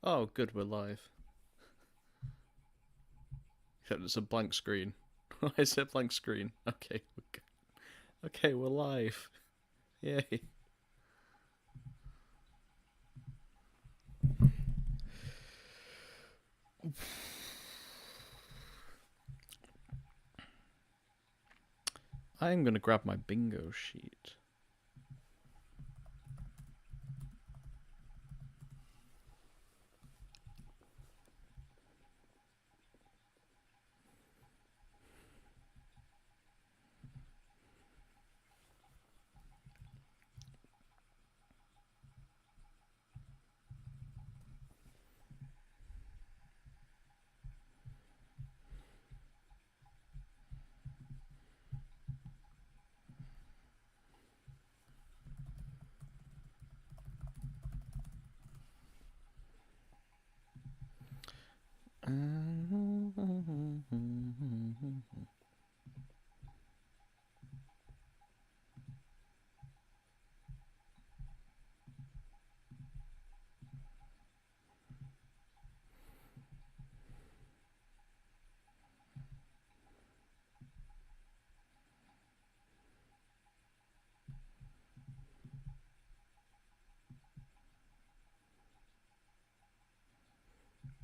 Oh, good, we're live. Except it's a blank screen. Why is it a blank screen? Okay, okay, we're live. Yay. I'm gonna grab my bingo sheet.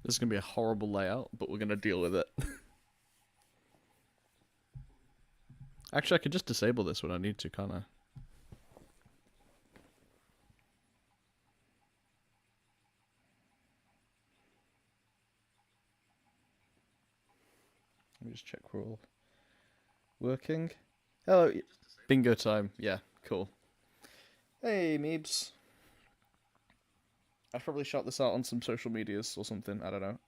This is gonna be a horrible layout, but we're gonna deal with it. Actually, I could just disable this when I need to, can't I? Let me just check we're all working. Hello, bingo time. Yeah, cool. Hey, Meebs. I probably shout this out on some social medias or something. I don't know.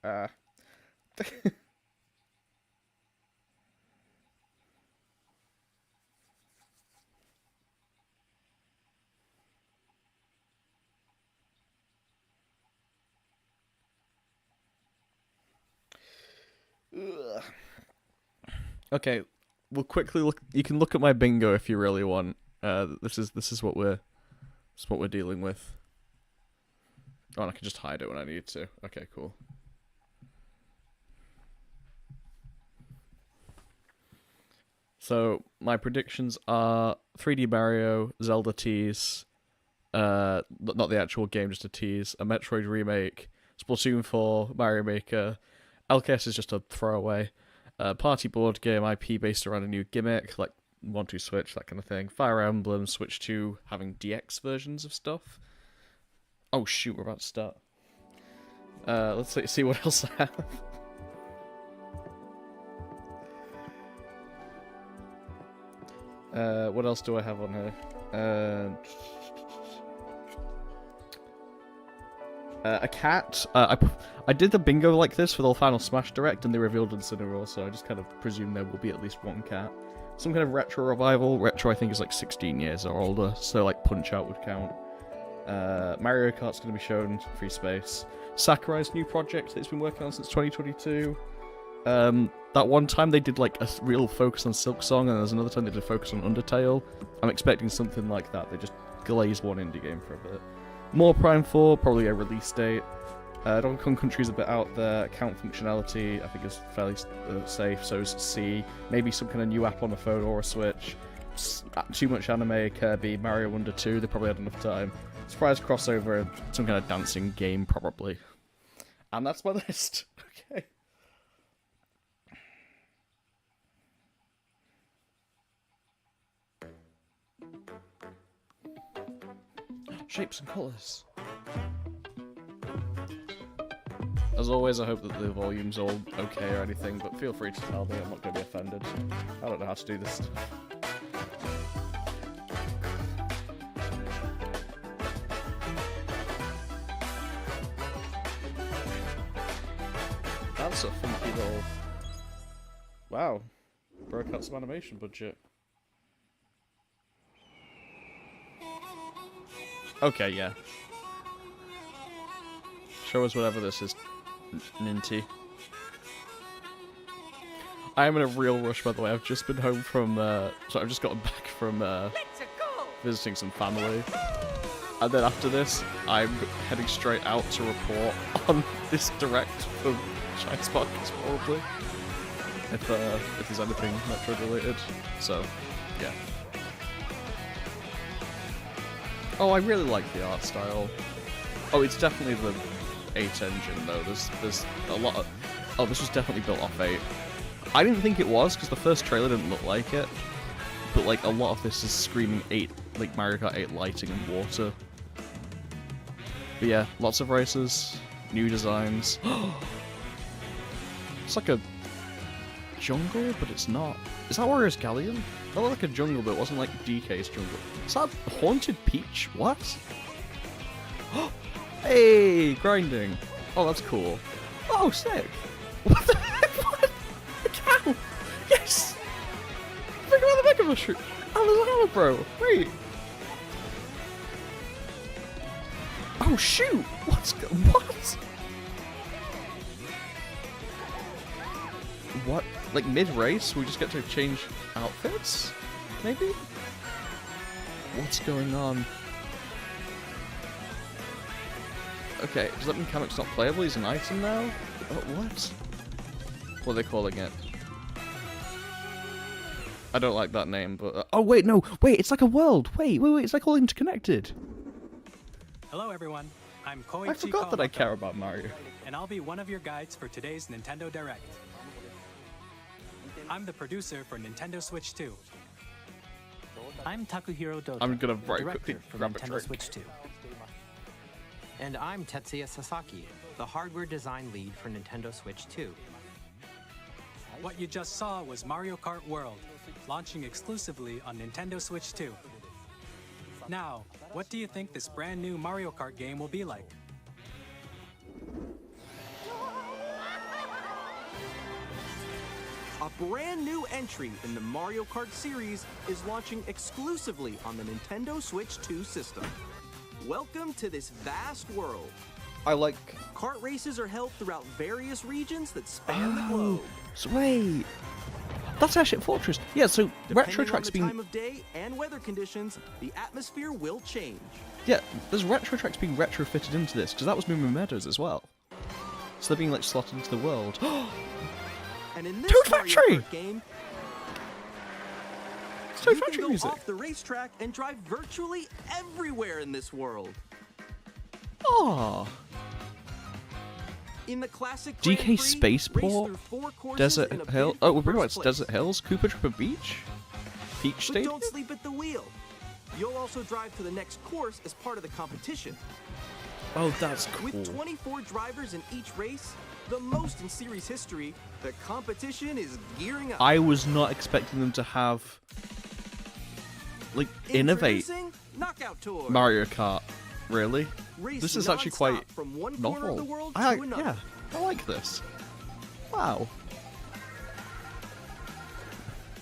Okay, we'll quickly look. You can look at my bingo if you really want. This is what we're dealing with. Oh, and I can just hide it when I need to. Okay, cool. So my predictions are 3D Mario, Zelda tease, not the actual game, just a tease, a Metroid remake, Splatoon 4, Mario Maker. LKS is just a throwaway. Party board game IP based around a new gimmick, like 1-2 Switch, that kind of thing. Fire Emblem, Switch 2 having DX versions of stuff. Oh shoot, we're about to start. Let's see what else I have. What else do I have on here? A cat. I did the bingo like this for the final Smash Direct, and they revealed Incineroar, so I just kind of presume there will be at least one cat. Some kind of retro revival. Retro, I think, is like 16 years or older, so like Punch Out would count. Mario Kart's going to be shown free space. Sakurai's new project that he's been working on since 2022. That one time they did like a real focus on Silk Song, and there's another time they did a focus on Undertale. I'm expecting something like that. They just glaze one indie game for a bit. More Prime 4, probably a release date. Donkey Kong Country's a bit out there. Account functionality, I think, is fairly safe. So is C. Maybe some kind of new app on a phone or a Switch. Too much anime, Kirby, Mario Wonder 2. They probably had enough time. Surprise crossover, some kind of dancing game, probably. And that's my list. Okay. Shapes and colours. As always, I hope that the volume's all okay or anything, but feel free to tell me, I'm not going to be offended. I don't know how to do this stuff. That's a funky little... Wow. Broke out some animation budget. Okay, yeah. Show us whatever this is, Ninty. I am in a real rush, by the way. I've just been home from, I've just gotten back from, visiting some family. And then after this, I'm heading straight out to report on this direct from Shine Sparkles, probably. If there's anything Metroid related. So, yeah. Oh, I really like the art style. Oh, it's definitely the 8 engine, though. There's a lot of... Oh, this was definitely built off 8. I didn't think it was, because the first trailer didn't look like it. But, like, a lot of this is screaming 8, like Mario Kart 8 lighting and water. But yeah, lots of races, new designs. It's like a jungle, but it's not. Is that Warrior's Galleon? It looked like a jungle, but it wasn't like DK's jungle. Is that Haunted Peach? What? Hey, grinding. Oh, that's cool. Oh, sick. What the heck? What? A cow! Yes! Think about the Mega Mushroom! Oh, there's a hammer, bro! Wait! Oh, shoot! What? What? Like mid-race, we just get to change outfits? Maybe? What's going on? Okay, does that mean Kamek's not playable? He's an item now? What? What are they calling it? I don't like that name, but... oh, wait, no! Wait, it's like a world! Wait, it's like all interconnected! Hello, everyone. I'm Koichi I forgot that I Kawamoto, care about Mario. and I'll be one of your guides for today's Nintendo Direct. I'm the producer for Nintendo Switch 2. I'm Takuhiro Dota, I'm gonna very director quickly for grab a Nintendo drink. Switch 2. And I'm Tetsuya Sasaki, the hardware design lead for Nintendo Switch 2. What you just saw was Mario Kart World, launching exclusively on Nintendo Switch 2. Now, what do you think this brand new Mario Kart game will be like? A brand new entry in the Mario Kart series is launching exclusively on the Nintendo Switch 2 system. Welcome to this vast world. I like... Kart races are held throughout various regions that span the globe. So wait... That's Airship Fortress! Yeah, so Retro Depending on Track's the being... time of day and weather conditions, the atmosphere will change. Yeah, there's Retro Tracks being retrofitted into this, because that was Moo Moo Meadows as well. So they're being, like, slotted into the world. And in this Toad Mario Factory! Kart game, It's Toad you can Factory go music! off the racetrack and drive virtually everywhere in this world. Aww. In the classic DK Grand Prix, Spaceport, race through 4 courses Desert in a Hill... bid Oh, for we're pretty first much place. Desert Hills, Koopa Troopa Beach? Peach But Stadium? don't sleep at the wheel. You'll also drive to the next course as part of the competition. Oh, that's cool. With 24 drivers in each race, the most in series history, the competition is gearing up. I was not expecting them to have... like, innovate Introducing Knockout Tour. Mario Kart. Really? Race This is actually non-stop quite from one corner novel. of the world I, to another. yeah, I like this. Wow.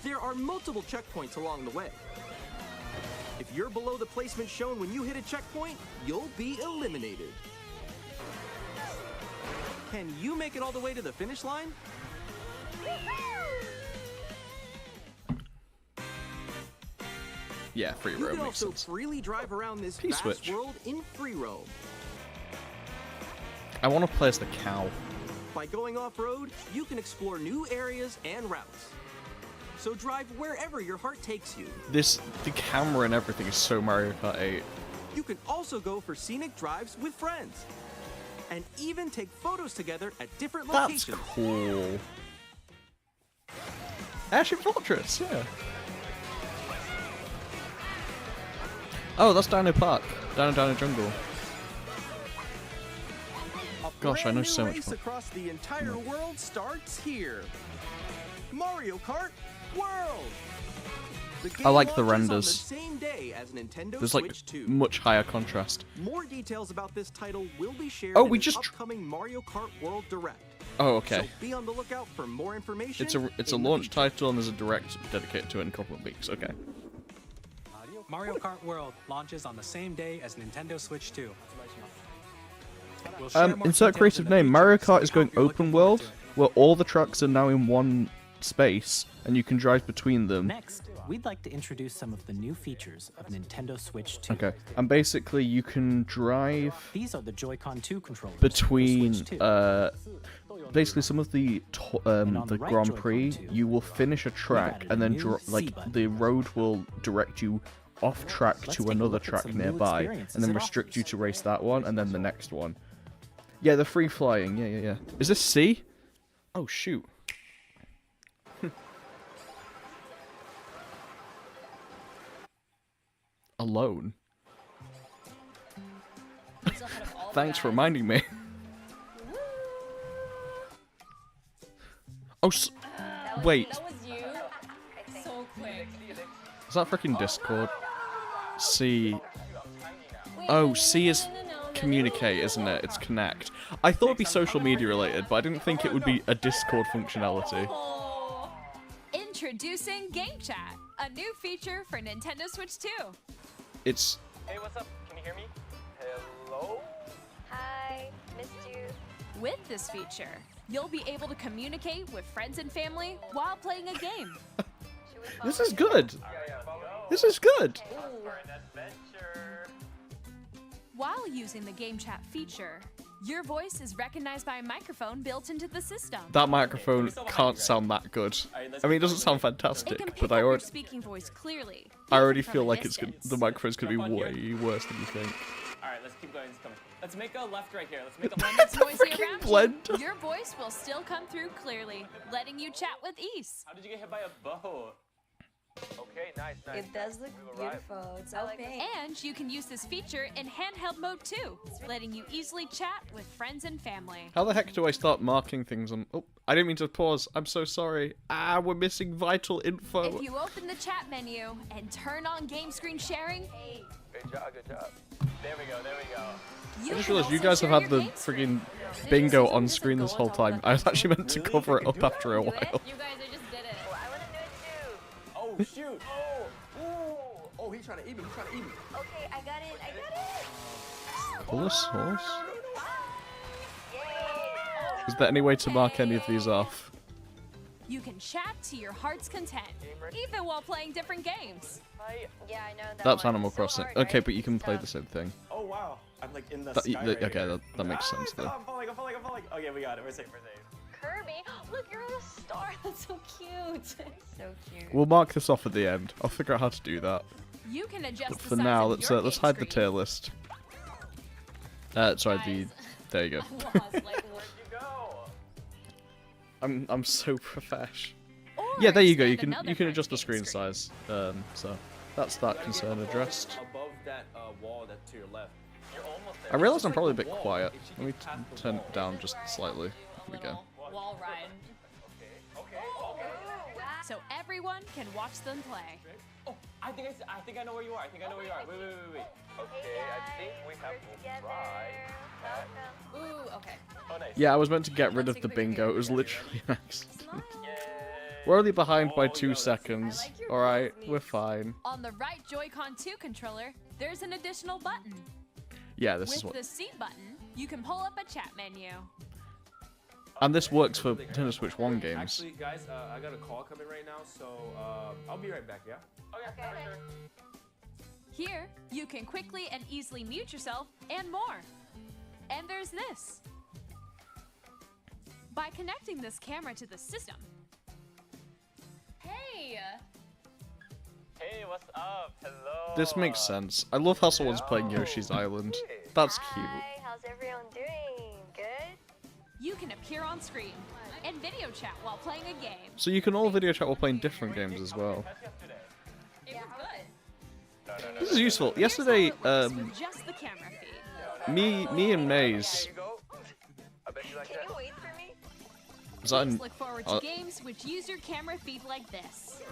There are multiple checkpoints along the way. If you're below the placement shown when you hit a checkpoint, you'll be eliminated. Can you make it all the way to the finish line? Yeah, free You roam can makes also sense. freely drive around this vast P-switch. world in free roam. I want to play as the cow. By going off-road, you can explore new areas and routes. So drive wherever your heart takes you. The camera and everything is so Mario Kart 8. You can also go for scenic drives with friends. And even take photos together at different That's locations. cool. Airship Fortress, yeah. Oh, that's Dino Park. Dino Jungle. A Gosh, I know brand new so much race more. across the entire world starts here. Mario Kart World. The game I like the launches on renders. the same day as Nintendo There's Switch like 2. much higher contrast. More details about this title will be shared Oh, in we an just upcoming Mario Kart World Direct. Oh, okay. So be on the lookout for more information. It's a in the launch future. title and there's a direct dedicated to it in a couple of weeks. Okay. Mario Kart World launches on the same day as Nintendo Switch 2. We'll share more Insert details in creative the name. future, Mario so Kart we is going hope you're looking open forward world, to it. where all the trucks are now in one space, and you can drive between them. Next, we'd like to introduce some of the new features of Nintendo Switch 2. Okay, and basically you can drive These are the Joy-Con 2 controllers between for Switch 2. basically some of the on the the right Grand Joy-Con Prix. too, You will finish a track added and a then new like C button. the road will direct you off track Let's to take a another look at track some new nearby, experiences and then it restrict you offers. to race that one and then the next one. Yeah, the free flying. Yeah. Is this C? Oh shoot. Alone. Thanks for reminding me. Oh, wait. That was you. So quick. Is that freaking Discord? C. Oh, C is communicate, isn't it? It's connect. I thought it'd be social media related, but I didn't think it would be a Discord functionality. Oh. Introducing Game Chat, a new feature for Nintendo Switch 2. It's Hey, what's up? Can you hear me? Hello? Hi, missed you. With this feature, you'll be able to communicate with friends and family while playing a game. Should we this follow is you? good. This is good. For an adventure. While using the Game Chat feature, your voice is recognized by a microphone built into the system. That microphone can't sound that good. I mean, it doesn't sound It can fantastic, pick but up I your already, speaking voice clearly. I already even feel from a like it's distance. the microphone's gonna be way worse than you think. Alright, let's keep going. It's coming. Let's make a left right here. Let's make a When left. it's noisy freaking around blend. you, your voice will still come through clearly, letting you chat with ease. How did you get hit by a boat? Okay, nice. It does look We've arrived. beautiful. It's opaque. And you can use this feature in handheld mode too, letting you easily chat with friends and family. How the heck do I start marking things on? Oh, I didn't mean to pause. I'm so sorry. Ah, we're missing vital info. If you open the chat menu and turn on game screen sharing, Good job, good job. There we go, there we go. you I just can realized you also guys have share had your the game screen. friggin' bingo on screen this whole time. I was actually meant to cover it up after a while. You guys are just did it. Oh, I want to do it too. Oh, shoot. Oh, ooh. Oh, he's trying to eat me. He's trying to eat me. Okay, I got it. I got it. Pull a source? Yay. Is there any way to mark any of these off? You can chat to your heart's content, even while playing different games. Yeah, I know that That's one. Animal So Crossing. hard, Okay, right? but you can play Tough. the same thing. Oh, wow. I'm like in the That- sky okay, right here. that makes sense, though. I'm falling. Okay, we got it. We're safe, we're safe. Kirby, look, you're on a star. That's so cute. So cute. We'll mark this off at the end. I'll figure out how to do that. You can adjust But the for size now, of let's your let's game hide the screen. tier list. Sorry, the Guys. there you go. Lost, like, Where'd you go? I'm so profesh. or Yeah, there you go. expand You another can friend's adjust the game screen size. So that's that concern addressed. Above that wall that's to your left. You're almost there. I realize It's I'm like probably a the bit wall. quiet. If she Let me gets past the turn wall. it down just slightly. Here we go. wall ride. Okay. So everyone can watch them play. Oh, I think I know where you are. I think I know where you are. Wait. Okay, I think we have to Together. try. Ooh, okay. Oh, nice. Yeah, I was meant to get rid Let's of take the a picture bingo. here. It was literally an accident. Yay. We're only behind by Oh, 2 no, that's- seconds. I like your Alright, balls, we're Niece. fine. On the right Joy-Con 2 controller, there's an additional button. Yeah, this is With what. the C button, you can pull up a chat menu. And this works for Nintendo Switch 1 games. Actually, guys, I got a call coming right now, so I'll be right back, yeah? Okay, for sure. Here, you can quickly and easily mute yourself and more. And there's this. By connecting this camera to the system. Hey! Hey, what's up? Hello. This makes sense. I love how someone's playing Yoshi's Island. That's cute. Hi, how's everyone doing? Good? You can appear on screen and video chat while playing a game. So you can all video chat while playing different games as well. It was good. This is useful. Yesterday, Here's how it works with just the camera feed. me and Maze. There you go. I bet you like Can that. you wait for me? Was that Please an- look forward to games which use your camera feed like this.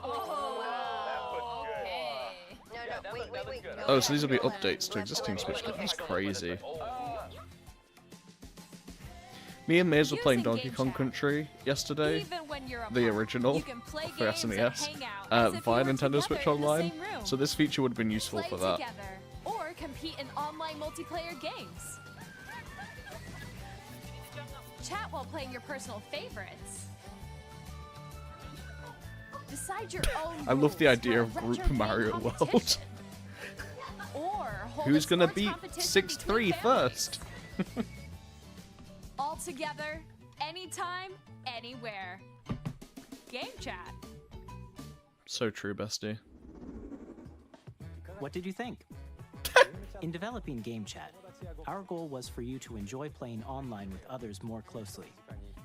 Oh, okay. No, wait. No, Oh, so these will be updates to existing Switch games. That's crazy. Me and Maze were playing Using Donkey Game Kong Chat. Country yesterday. Even when you're The apart, original you can play for games and SNES hang out as if you via were Nintendo together Switch in the Online. same room. So this feature would have been useful Play for that. together or compete in online multiplayer games. Chat while playing your personal favorites. Decide your own I love the rules idea for a of Group retro game Mario World. competition. Or hold Who's a gonna sports beat competition 6-3 between first? All together, anytime, anywhere. Game chat. So true, bestie. What did you think? In developing Game Chat, our goal was for you to enjoy playing online with others more closely,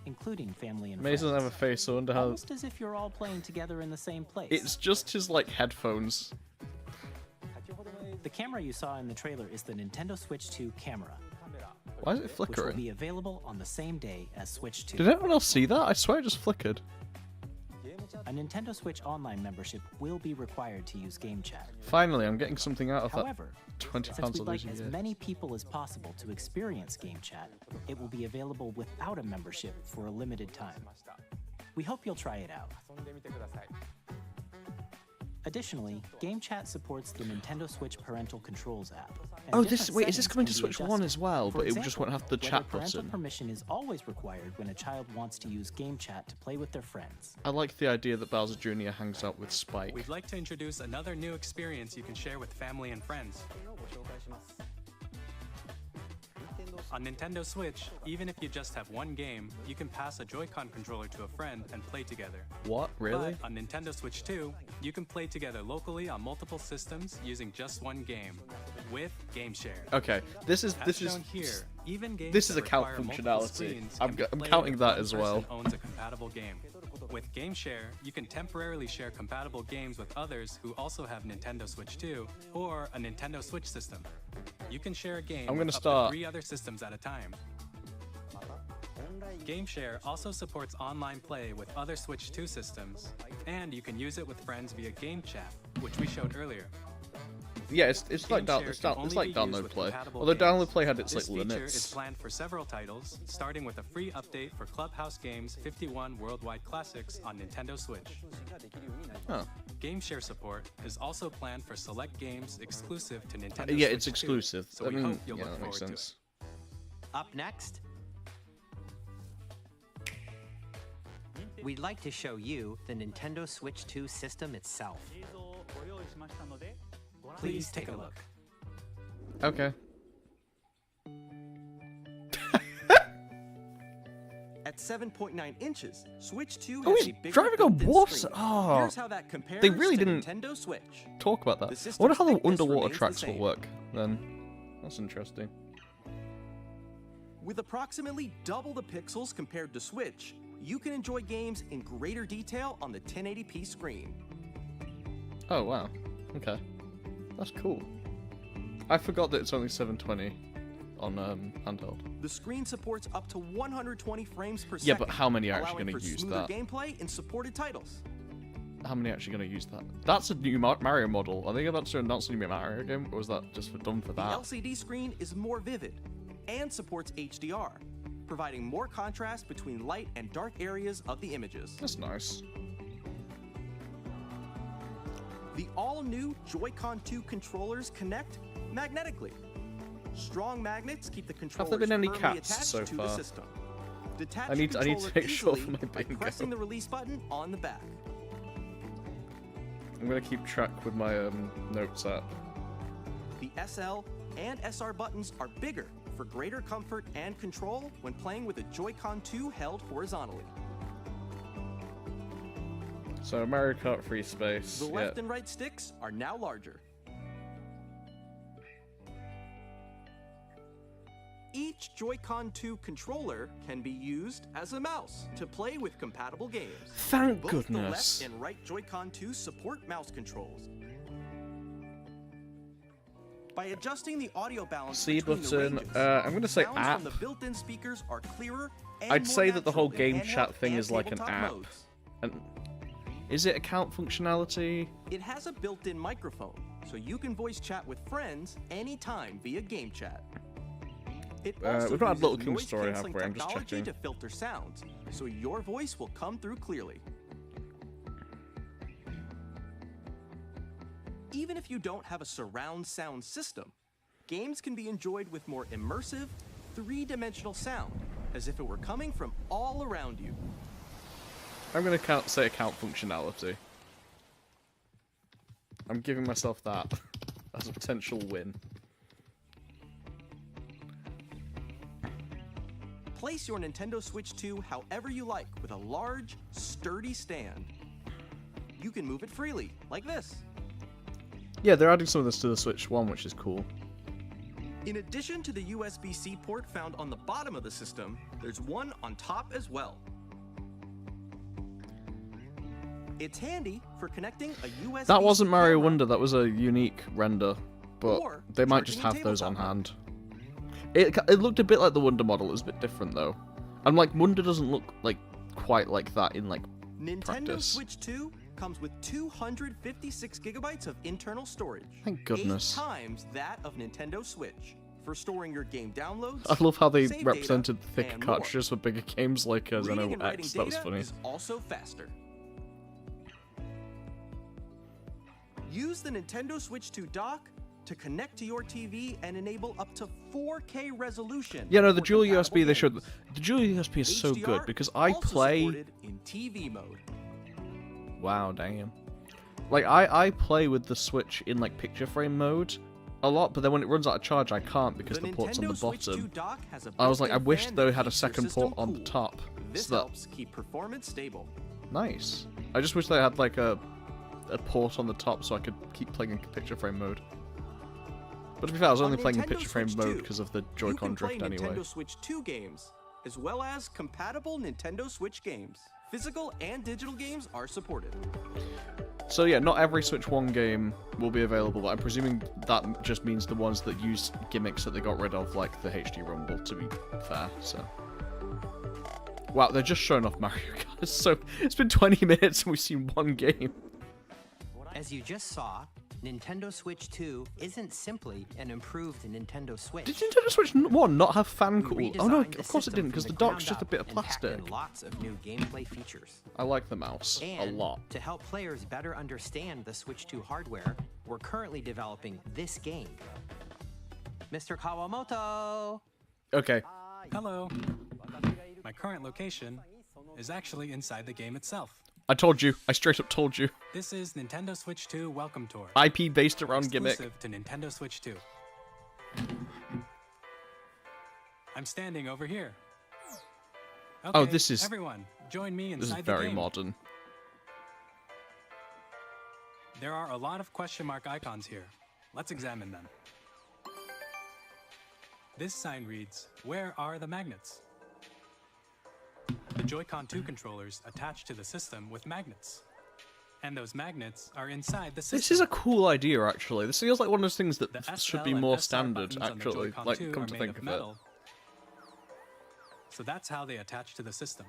including family and Mason doesn't friends. have a face, so I wonder how. Almost as if you're all playing together in the same place. It's just his like headphones. The camera you saw in the trailer is the Nintendo Switch 2 camera, Why is it which will flickering? be available on the same day as Switch 2. Did anyone else see that? I swear it just flickered. A Nintendo Switch Online membership will be required to use Game Chat. Finally, I'm getting something out of that. However, £20 since I'll we'd like lose a as year. many people as possible to experience Game Chat, it will be available without a membership for a limited time. We hope you'll try it out. Additionally, Game Chat supports the Nintendo Switch Parental Controls app. and Oh, different wait, is this settings coming to can be Switch 1 adjusted. as well? For But it just won't example, have the whether chat parental button. permission is always required when a child wants to use Game Chat to play with their friends. I like the idea that Bowser Jr. hangs out with Spike. We'd like to introduce another new experience you can share with family and friends. On Nintendo Switch, even if you just have one game, you can pass a Joy-Con controller to a friend and play together. What? Really? But on Nintendo Switch 2, you can play together locally on multiple systems using just one game with Game Share. Okay, this is As shown here, even games this is that account require multiple functionality. screens I'm can be played counting if that one as well. person owns a compatible game. With Game Share, you can temporarily share compatible games with others who also have Nintendo Switch 2 or a Nintendo Switch system. You can share a game I'm gonna with up start. to 3 other systems at a time. Game Share also supports online play with other Switch 2 systems, and you can use it with friends via Game Chat, which we showed earlier. Yeah, it's like Game Share it's can like only be used download with play. compatible Although games. download play had its This like feature is limits. planned for several titles, starting with a free update for Clubhouse Games 51 Worldwide Classics on Nintendo Switch. Oh. Game Share support is also planned for select games exclusive to Nintendo Yeah, Switch it's 2, exclusive. so I we mean, hope you'll yeah, look that makes forward to sense. Up next, we'd like to show you the Nintendo Switch 2 system itself. Please take a look. Okay. At 7.9 inches, Switch 2 Oh, has he's a bigger driving a built-in water. screen. Oh, Here's how that compares they really to didn't Nintendo Switch. talk about that. The I system's wonder how the thickness underwater remains the tracks will same. work then. That's interesting. With approximately double the pixels compared to Switch, you can enjoy games in greater detail on the 1080p screen. Oh wow. Okay. That's cool. I forgot that it's only 720 on handheld. The screen supports up to 120 frames per Yeah, second. but how many are actually allowing gonna for use smoother that? gameplay in supported titles. How many are actually going to use that? That's a new Mario model. Are they about to announce a new Mario game, or was that just done for The that? LCD screen is more vivid and supports HDR, providing more contrast between light and dark areas of the images. That's nice. The all-new Joy-Con 2 controllers connect magnetically. Strong magnets keep the controllers there been any firmly cats attached so to far? the system. Detach I need the to controller make sure easily for my by bingo. pressing the release button on the back. I'm going to keep track with my notes app. The SL and SR buttons are bigger for greater comfort and control when playing with a Joy-Con 2 held horizontally. So Mario Kart Free Space. The Yeah. left and right sticks are now larger. Each Joy-Con 2 controller can be used as a mouse to play with compatible games. Thank Both goodness. the left and right Joy-Con 2 support mouse controls. By adjusting the audio balance C between the button. ranges, I'm going to say sounds app. from the built-in speakers are clearer and I'd more say that the whole natural in game chat handheld thing and is like an tabletop app. modes. And is it account functionality? It has a built-in microphone, so you can voice chat with friends anytime via game chat. It also we've not had uses Little King noise story, have canceling we? I'm just technology checking. to filter sounds, so your voice will come through clearly. Even if you don't have a surround sound system, games can be enjoyed with more immersive, three-dimensional sound, as if it were coming from all around you. I'm going to say account functionality. I'm giving myself that as a potential win. Place your Nintendo Switch 2 however you like with a large, sturdy stand. You can move it freely, like this. Yeah, they're adding some of this to the Switch 1, which is cool. In addition to the USB-C port found on the bottom of the system, there's one on top as well. It's handy for connecting a USB. That wasn't Mario camera. Wonder, that was a unique render, but Or they might just charging have those on tabletop hand. It looked a bit like the Wonder model, it was a bit different though. And like, Wonder doesn't look like quite like that in like Nintendo practice. Switch 2 comes with 256 gigabytes of internal storage. Thank goodness. 8 times that of Nintendo Switch for storing your game downloads. I love how they save represented data, thicker and more. cartridges for bigger games like Reading Xeno and writing X, that was data funny. is also faster. Use the Nintendo Switch 2 dock to connect to your TV and enable up to 4K resolution. Yeah, no, the for dual compatible USB they showed. games. The dual USB is so HDR good because I also play. supported in TV mode. Wow, damn. Like I play with the Switch in like picture frame mode a lot, but then when it runs out of charge, I can't because the port's on the Nintendo Switch 2 bottom. dock has a I was like, I built-in wish fan they that had a keeps your second system port on the cool. top. This So that helps keep performance stable. nice. I just wish they had like a port on the top so I could keep playing in picture frame mode. But to be fair, I was On only playing in Nintendo picture frame Switch mode 2, because of the You Joy-Con can play drift anyway. Nintendo Switch 2 games, as well as compatible Nintendo Switch games. Physical and digital games are supported. So yeah, not every Switch 1 game will be available, but I'm presuming that just means the ones that use gimmicks that they got rid of, like the HD Rumble, to be fair, so... Wow, they're just showing off Mario Kart. It's been 20 minutes and we've seen one game. As you just saw, Nintendo Switch 2 isn't simply an improved Nintendo Switch. Did Nintendo Switch 1 not have fan cool? We Oh no, redesigned the of course it system didn't, because from the the dock's ground just a up bit of and packed in plastic. lots of new gameplay features. I like the mouse a And lot. to help players better understand the Switch 2 hardware, we're currently developing this game. Mr. Kawamoto! Okay, Hello. My current location is actually inside the game itself. I told you. I straight up told you. This is Nintendo Switch 2 Welcome Tour. IP based around gimmick. Exclusive to Nintendo Switch 2. I'm standing over here. Okay, Oh, this is- everyone, join me This is inside the very game. modern. There are a lot of question mark icons here. Let's examine them. This sign reads, "Where are the magnets?" The Joy-Con 2 controllers attach to the system with magnets. And those magnets are inside the system. This is a cool idea, actually. This feels like one of those things that The should SL be and more SR standard, buttons on the actually. Joy-Con Like, 2 come are to made think of of metal. So that's how they attach to the system.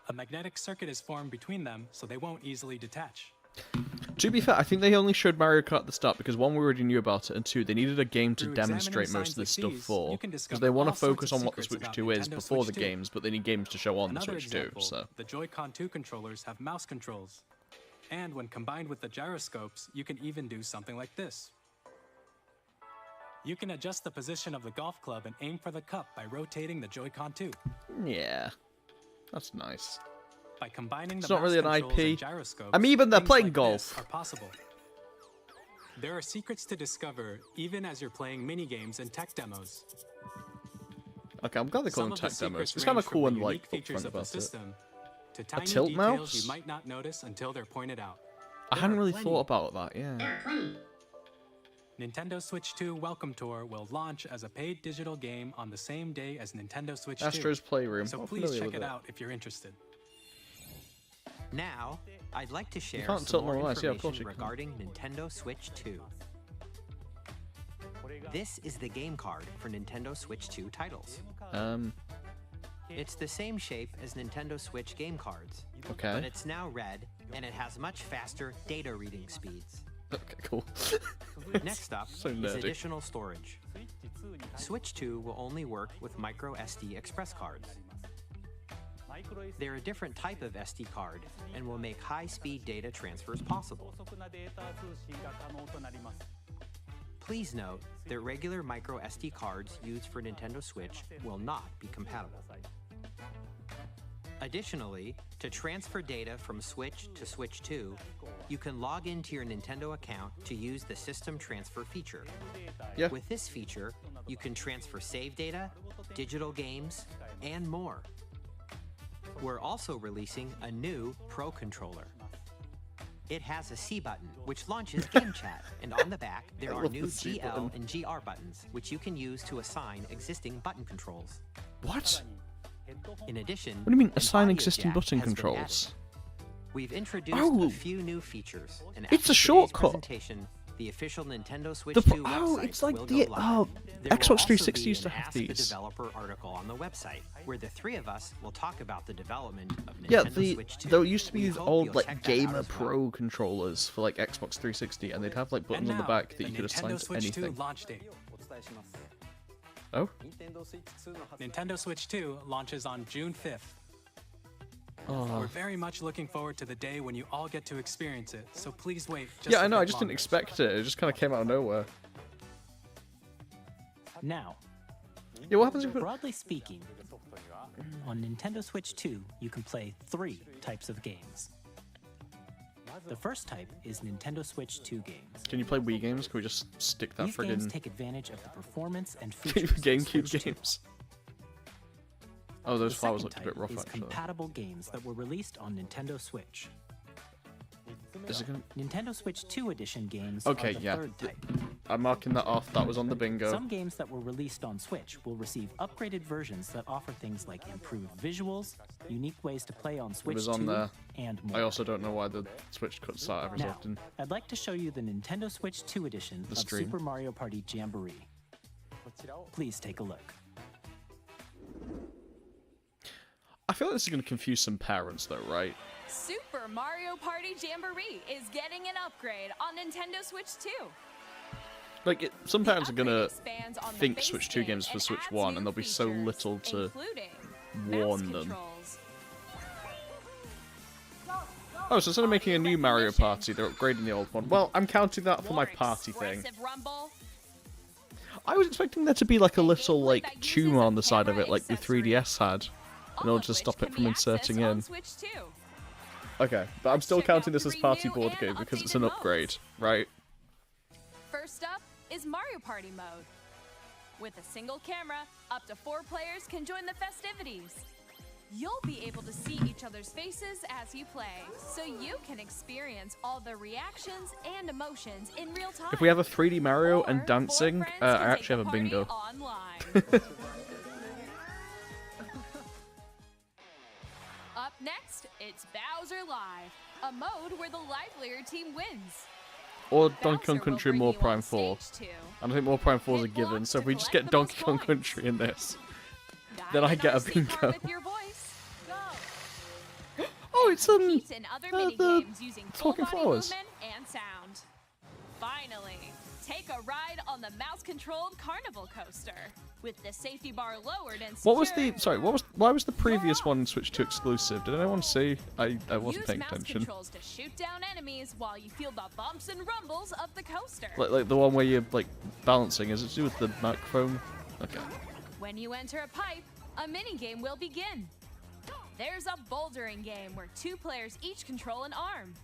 A magnetic circuit is formed between them, so they won't easily detach. it. To be fair, I think they only showed Mario Kart at the start because one, we already knew about it, and two, they needed a game to Through demonstrate examining most of this signs like stuff these, for. you can Because discover they want to all sorts focus of on what the secrets Switch about 2 is Nintendo before Switch the 2. games, but they need games to show on the Another Switch 2, example, so... the Joy-Con 2 controllers have mouse controls. And when combined with the gyroscopes, you can even do something like this. You can adjust the position of the golf club and aim for the cup by rotating the Joy-Con 2. Yeah. That's nice. By combining the It's not mouse really an controls IP. and gyroscopes, Amoeba, they're things playing like golf. this are possible. There are secrets to discover even as you're playing mini-games and tech demos. Okay, I'm glad they call Some them of the tech demos. secrets It's kind of range cool from and the like unique features upfront of the about it. system to tiny tilt details mouse? you might not notice until they're pointed out. I There hadn't are really plenty. thought about that, yeah. Nintendo Switch 2 Welcome Tour will launch as a paid digital game on the same day as Nintendo Switch 2. Astro's Playroom. So I'm please familiar check with it out if you're interested. Now, I'd like to share can't some tilt more more lights. Yeah, of information course you can. regarding Nintendo Switch 2. This is the game card for Nintendo Switch 2 titles. It's the same shape as Nintendo Switch game cards, but Okay. it's now red and it has much faster data reading speeds. Okay, cool. Next up So is nerdy. additional storage. Switch 2 will only work with micro SD express cards. They're a different type of SD card and will make high-speed data transfers possible. Please note that regular micro SD cards used for Nintendo Switch will not be compatible. Additionally, to transfer data from Switch to Switch 2, you can log into your Nintendo account to use the System Transfer feature. Yeah. With this feature, you can transfer save data, digital games, and more. We're also releasing a new Pro Controller. It has a C button, which launches Game Chat, and on the back, there are new GL and GR buttons, which you can use to assign existing button controls. What? In addition, What do you mean, an assign audio existing jack button has been controls? added. We've introduced Oh. a few new features, and It's a after today's shortcut. presentation, the official Nintendo Switch The 2 oh, website it's like will the go live. There will Xbox also 360 be used to an have Ask the these. Developer article on the website, where the three of us will talk about the development of Nintendo Yeah, Switch 2. there used to be We these hope old you'll like check that out Gamer as well. Pro controllers for like Xbox 360, and they'd have like buttons And on the now, back that you could assign Nintendo to Switch 2 anything. launch date. Oh, Nintendo Switch 2 launches on June 5th. oh. We're very much looking forward to the day when you all get to experience it, so please wait just Yeah, a I know. I bit just didn't longer. expect it. It just kind of came out of nowhere. Now, Yeah, what happens if it... broadly speaking, on Nintendo Switch 2, you can play 3 types of games. The first type is Nintendo Switch 2 games. Can you play Wii games? Can we just stick that These games friggin' take advantage of the performance and features of GameCube Switch 2. games? Oh, those The flowers second looked a bit type rough is actually. compatible games that were released on Nintendo Switch. Is it gonna... Nintendo Switch 2 edition games Okay, are the yeah. third type. I'm marking that off. That was on the bingo. Some games that were released on Switch will receive upgraded versions that offer things like improved visuals, unique ways to play on Switch was 2, on there. and more. I also don't know why the Switch cuts out every so Now, often. I'd like to show you the Nintendo Switch 2 edition of stream. Super Mario Party Jamboree. Please take a look. I feel like this is going to confuse some parents though, right? Super Mario Party Jamboree is getting an upgrade on Nintendo Switch 2. Like, some parents are going Upgrade to expands on the think base Switch 2 game games for and Switch adds 1, new and there'll be so features, little to including warn mouse them. controls. Oh, so instead of making a new Mario Party, they're upgrading the old one. Well, I'm counting that for my More party thing. expressive rumble, I was expecting there to be like a little like tumor on the side of it, like the 3DS had, in all order of to which stop can it from be inserting accessed on in. Switch 2. Okay, but I'm still Check counting out this as 3 party new board and game because it's updated an modes. upgrade, right? First up is Mario Party mode. With a single camera, up to 4 players can join the festivities. You'll be able to see each other's faces as you play, so you can experience all the reactions and emotions in real time. If we have a 3D Mario Or and 4 dancing, friends I can actually take have the a bingo. party online. Up next, it's Bowser Live, a mode where the livelier team wins. Or Donkey Bowser Kong will Country bring More you Prime on 4. stage too. I don't think More Prime 4 is a Hit given, blocks so if to we just collect get the Donkey most Kong points. Country in this, Dial then I in get our a secret bingo. with your voice. Go. Oh, it's Compete in other mini the games using full Talking body Flowers. movement and sound. Finally, take a ride on the mouse-controlled carnival coaster. With the safety bar lowered and What was secured, the... Sorry, why was the previous one Switch 2 exclusive? Did anyone see? I wasn't use paying mouse attention. controls to shoot down enemies while you feel the bumps and rumbles of the coaster. Like the one where you're, like, balancing. Is it to do with the microphone? Okay. When you enter a pipe, a mini-game will begin. There's a bouldering game where 2 players each control an arm,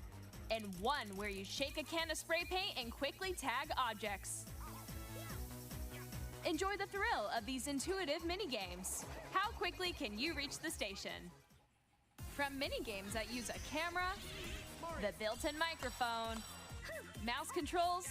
and one where you shake a can of spray paint and quickly tag objects. Enjoy the thrill of these intuitive mini-games. How quickly can you reach the station? From mini-games that use a camera, the built-in microphone, mouse controls,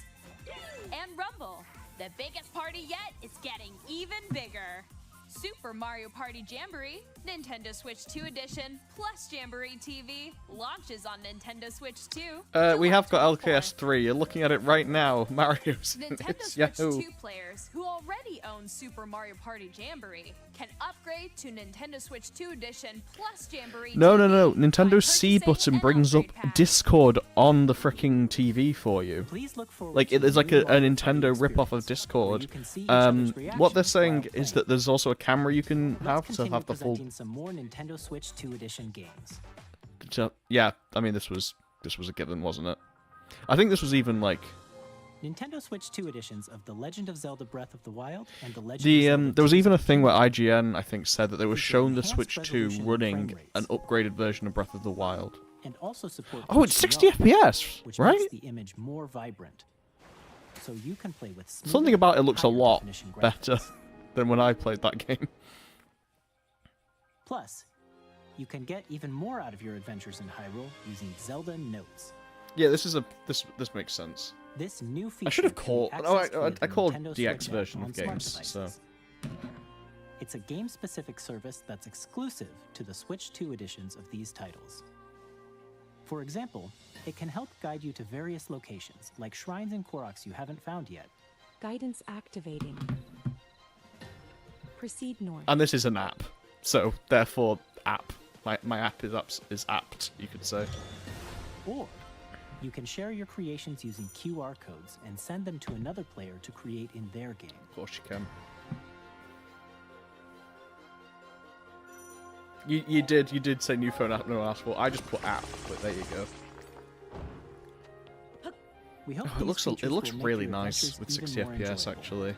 and rumble, the biggest party yet is getting even bigger. Super Mario Party Jamboree, Nintendo Switch 2 Edition, plus Jamboree TV, launches on Nintendo Switch 2. We have got July 24th. LKS 3. You're looking at it right now. Mario's in Nintendo it. Switch Yahoo! 2 players who already own Super Mario Party Jamboree can upgrade to Nintendo Switch 2 Edition plus Jamboree No. TV by Nintendo's C purchasing button an brings up upgrade pack. Discord on the fricking TV for you. Please look forward Like, to it is like new a Mario Nintendo Party rip-off of experience, where Discord. you can see each other's What they're reactions saying while is playing. that there's also a camera you can Let's have to continue have the full... presenting some more Nintendo Switch 2 Edition games. Yeah, I mean, this was a given, wasn't it? I think this was even, like... Nintendo Switch 2 editions of The Legend of Zelda Breath of the Wild and The Legend of Zelda There was Tears even a of the thing where Kingdom IGN, I think, said that they were feature showing the enhanced Switch 2 resolution and running frame rates, an upgraded version of Breath of the Wild. and also support Oh, it's 60 HDR, FPS, which right? makes the image more vibrant. So you can play with smoother, Something about it looks a higher lot definition better graphics. than when I played that game. Plus, you can get even more out of your adventures in Hyrule using Zelda Notes. Yeah, this makes sense. This new feature I should have can be called. accessed No, via I the called Nintendo DX Switch version app of on smart games. So devices. It's a game-specific service that's exclusive to the Switch 2 editions of these titles. For example, it can help guide you to various locations, like shrines and Koroks you haven't found yet. Guidance activating. Proceed north. and this is an app, so therefore app. My app is apt, you could say. Or you can share your creations using QR codes and send them to another player to create in their game. Of course you can. You did say new phone app, no one asked for. I just put app, but there you go. We hope Oh, these it features looks will make really your nice adventures with even 60 more FPS enjoyable. actually.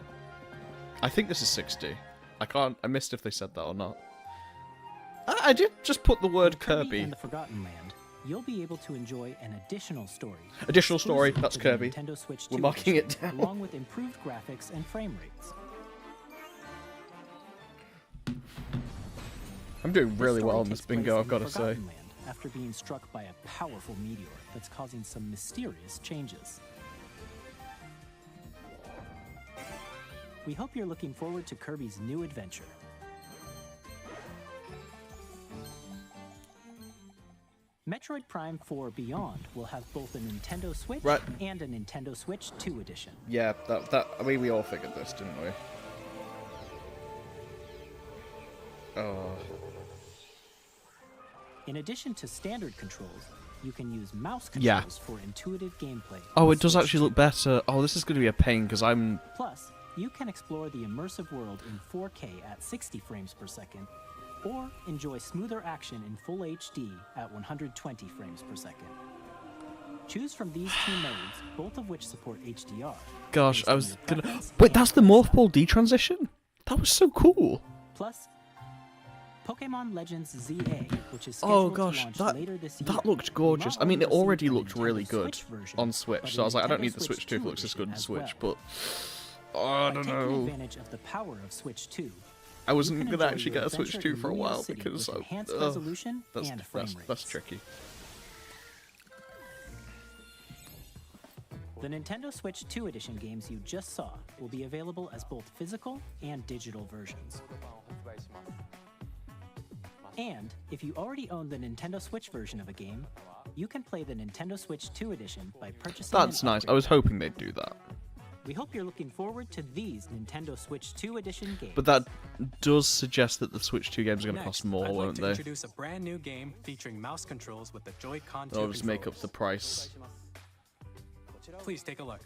I think this is 60. I missed if they said that or not. I did just put the word With Kirby. and the Forgotten Land, you'll be able to enjoy an additional story. Additional story, exclusive that's to the Kirby. Nintendo Switch We're 2 marking it edition, down. along with improved graphics and frame rates. I'm doing The really story well on this takes place bingo, I've in got the to say. Forgotten Land after being struck by a powerful meteor that's causing some mysterious changes. We hope you're looking forward to Kirby's new adventure. Metroid Prime 4 Beyond will have both a Nintendo Switch Right. and a Nintendo Switch 2 edition. Yeah, I mean, we all figured this, didn't we? Oh. In addition to standard controls, you can use mouse Yeah. controls for intuitive gameplay. Oh, on it does Switch actually 2. look better. Oh, this is going to be a pain because I'm. Plus, you can explore the immersive world in 4K at 60 frames per second, or enjoy smoother action in full HD at 120 frames per second. Choose from these two modes, both of which support HDR. Gosh, based I on was your gonna. preference Wait, and that's the playstyle. Morph Ball D transition? That was so cool. Plus, Pokemon Legends ZA, which is Oh scheduled gosh, to launch that later this year, that looked will gorgeous. not I mean, only it already receive a looked really Nintendo good Switch version, on but Switch. a So I was like, I don't Nintendo need the Switch 2 if it 2 looks this good on edition Switch, as well. but I By don't taking know. advantage of the power of Switch 2, I wasn't you can gonna enjoy actually your get a Switch adventure 2 in for a Lugia while City because with enhanced ugh, resolution that's, and frame that's rates. tricky. The Nintendo Switch 2 edition games you just saw will be available as both physical and digital versions. And if you already own the Nintendo Switch version of a game, you can play the Nintendo Switch 2 edition by purchasing That's an nice. I upgrade was pack. hoping they'd do that. We hope you're looking forward to these Nintendo Switch 2 edition games. But that does suggest that the Switch 2 games are going to Next, cost more, I'd like won't to they? introduce a brand new game featuring mouse controls with the Joy-Con 2 They'll just make up controllers. the price. Please take a look.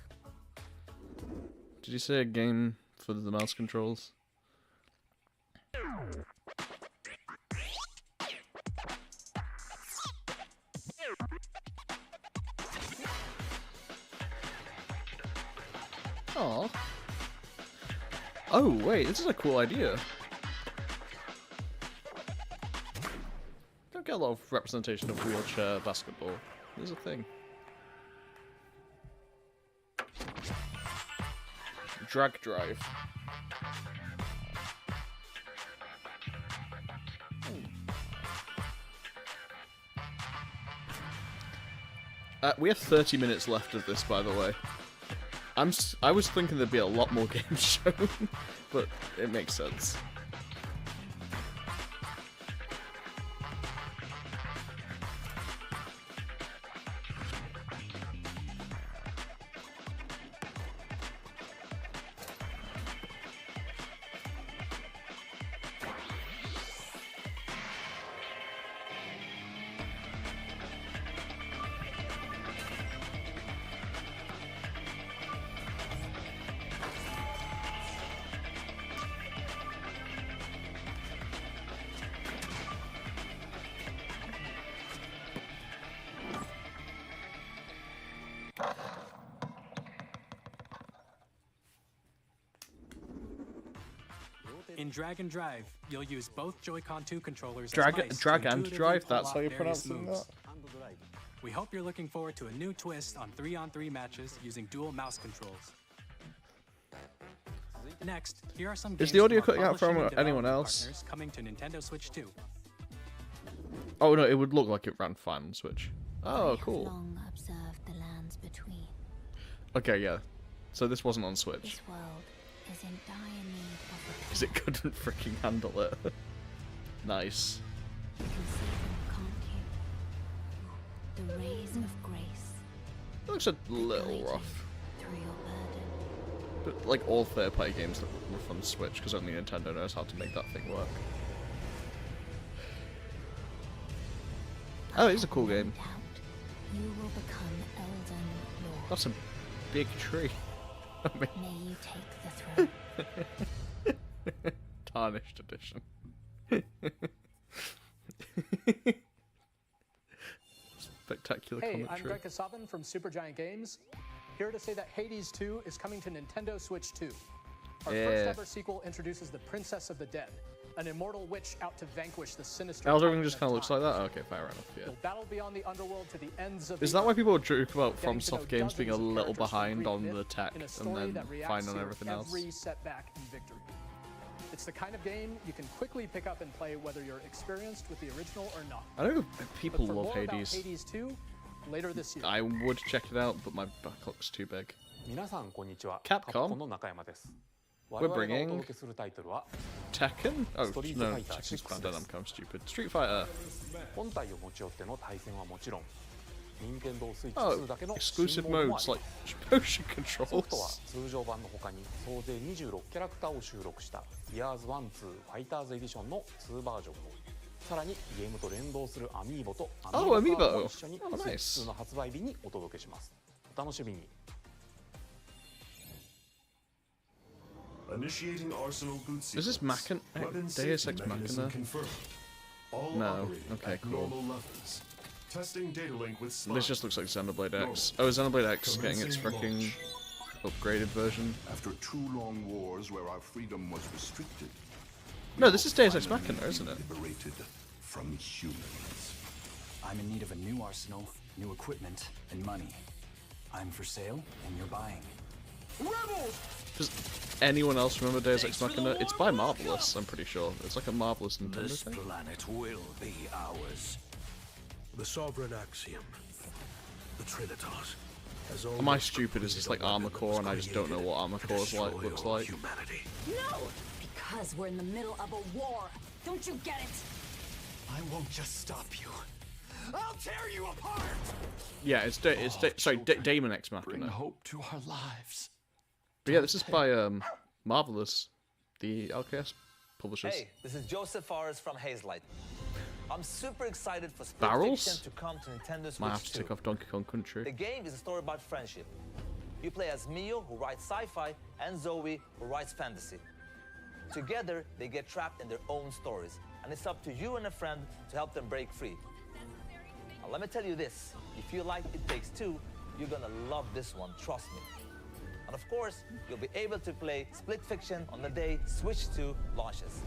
Did you say a game for the mouse controls? Oh. Oh, wait, this is a cool idea. Don't get a lot of representation of wheelchair basketball. There's a thing. Drag drive. We have 30 minutes left of this, by the way. I was thinking there'd be a lot more games shown, but it makes sense. In Drag and Drive, you'll use both Joy-Con 2 controllers as Drag mice and intuitively drive. pull That's off how you're various pronouncing moves. that. We hope you're looking forward to a new twist on 3-on-3 matches using dual mouse controls. Next, here are some games the audio from our cutting out from publishing and anyone development else? partners coming to Nintendo Switch 2. Oh no, it would look like it ran fine on Switch. Oh, cool. Long observed the lands between. Okay, yeah. So this wasn't on Switch. This world is in dire need of repair. Because it couldn't freaking handle it. Nice. You can see them, can't you? The rays of grace It looks a little rough. through your burden. But like all third-party games that were from Switch, because only Nintendo knows how to make that thing work. Oh, it's a cool game. Doubt, you will become Elden Lord. That's a big tree. I mean, May you take the throne. tarnished edition. Spectacular Hey, I'm commentary. Greg Kasavin from Supergiant Games, here to say that Hades 2 is coming to Nintendo Switch 2. Our Yeah. first ever sequel introduces the Princess of the Dead, an immortal witch out to vanquish the sinister. Elden Ring titan just of kind of looks like time. that? Okay, fair enough, yeah. You'll battle beyond the underworld to the ends of Is the that why earth, people joke about getting to know FromSoft games being a dozens of little characters from behind Greek on myth the tech in a and story then that reacts fine on to everything else? every setback and victory. It's the kind of game you can quickly pick up and play whether you're experienced with the original or not. I know people But for love more about Hades. Hades 2 later this year. I would check it out, but my backlog's too big. 皆さんこんにちは。 Capcom? の中山です。 We're 我々がお bringing 届けするタイトルは Tekken? Oh, Street no, Fighter Tekken's 6 Granddad, I'm kind of stupid. Street Fighter. 本体を持ち寄っての対戦はもちろん、任天堂スイッチ Oh, 2だけの exclusive 新モードもあ modes り like motion ソフトは controls. 通常版の他に総勢26キャラクターを収録した「Years 1-2 Fighters Edition」の2バージョンをさらにゲームと連動するアミーボとアミーボ Oh, カード Amiibo. も一緒に Oh, スイッ nice. チ2の発売日にお届けします。お楽しみに。 Initiating Arsenal boot Is this sequence. Machina? Weapon Deus safety Ex mechanism Machina? confirmed. All No. operating Okay, at cool. normal levels. Testing data link with slime. This just looks like Xenoblade X. Oh, Xenoblade X is getting its freaking upgraded version. After 2 long wars where our freedom was restricted. No, this is Deus Ex Machina, isn't it? Liberated from humans. I'm in need of a new arsenal, new equipment, and money. I'm for sale, and you're buying. Rebels! Does anyone else remember Deus Ex Machina? It's by Marvelous, I'm pretty sure. It's like a Marvelous Nintendo This thing. planet will be ours. The sovereign axiom, the Trinitas, has Am I stupid? Is this like Armor Core and I just don't know what Armor Core is like, looks like? humanity. No! Because we're in the middle of a war. Don't you get it? I won't just stop you. I'll tear you apart! Yeah, sorry, Damon Ex Machina. Bring hope to our lives. But yeah, this is by Marvelous, the LKS publishers. Hey, this is Joseph Fares from Hazelight. I'm super excited for Split Barrels? Fiction to come to Nintendo Might have Switch to 2. take off Donkey Kong Country. The game is a story about friendship. You play as Mio, who writes sci-fi, and Zoe, who writes fantasy. Together, they get trapped in their own stories, and it's up to you and a friend to help them break free. Now, let me tell you this, if you like It Takes Two, you're gonna love this one, trust me. And of course, you'll be able to play Split Fiction on the day Switch 2 launches.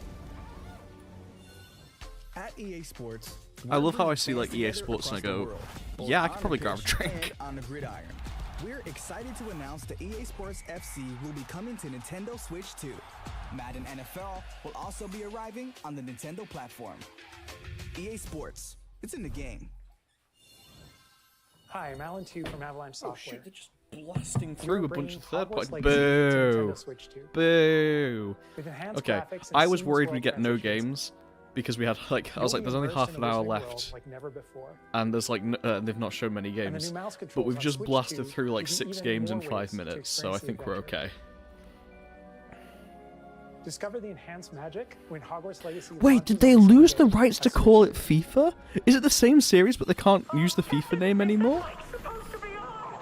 At EA Sports, I love how I see like EA Sports and I go, yeah, I could probably grab a drink. On the gridiron. We're excited to announce that EA Sports FC will be coming to Nintendo Switch 2. Madden NFL will also be arriving on the Nintendo platform. EA Sports, it's in the game. Hi, I'm Alan Tu from Avalanche Software. Oh shit, they're just blasting through We're a bunch bringing of third Hogwarts party. Legacy to Boo! Nintendo Switch 2. Boo! With enhanced Okay, graphics and I was seamless worried world we'd get no transitions, games because we had like I was you'll like, be there's only immersed half in an a hour wizarding world left, like never before. and there's like they've not shown many And the games, new mouse but controls we've on just Switch blasted 2 through like give you 6 even games in more 5 ways to minutes, so I experience the think we're adventure. okay. Discover the enhanced magic when Hogwarts Legacy Wait, launches did they on lose the Sunday. rights to call it FIFA? Is it the same series, but they can't use the FIFA name anymore?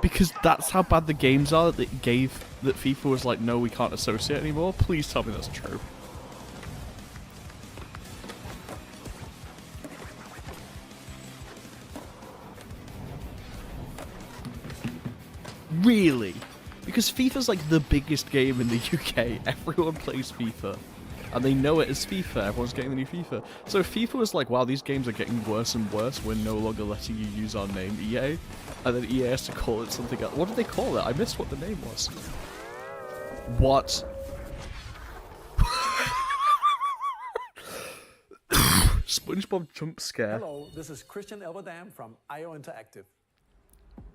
Because that's how bad the games are that FIFA was like, no, we can't associate anymore. Please tell me that's true. Really? Because FIFA's like the biggest game in the UK. Everyone plays FIFA. and they know it as FIFA. Everyone's getting the new FIFA. So if FIFA was like, wow, these games are getting worse and worse, we're no longer letting you use our name, EA. And then EA has to call it something else. What did they call it? I missed what the name was. What? SpongeBob jump scare. Hello, this is Christian Elverdam from IO Interactive.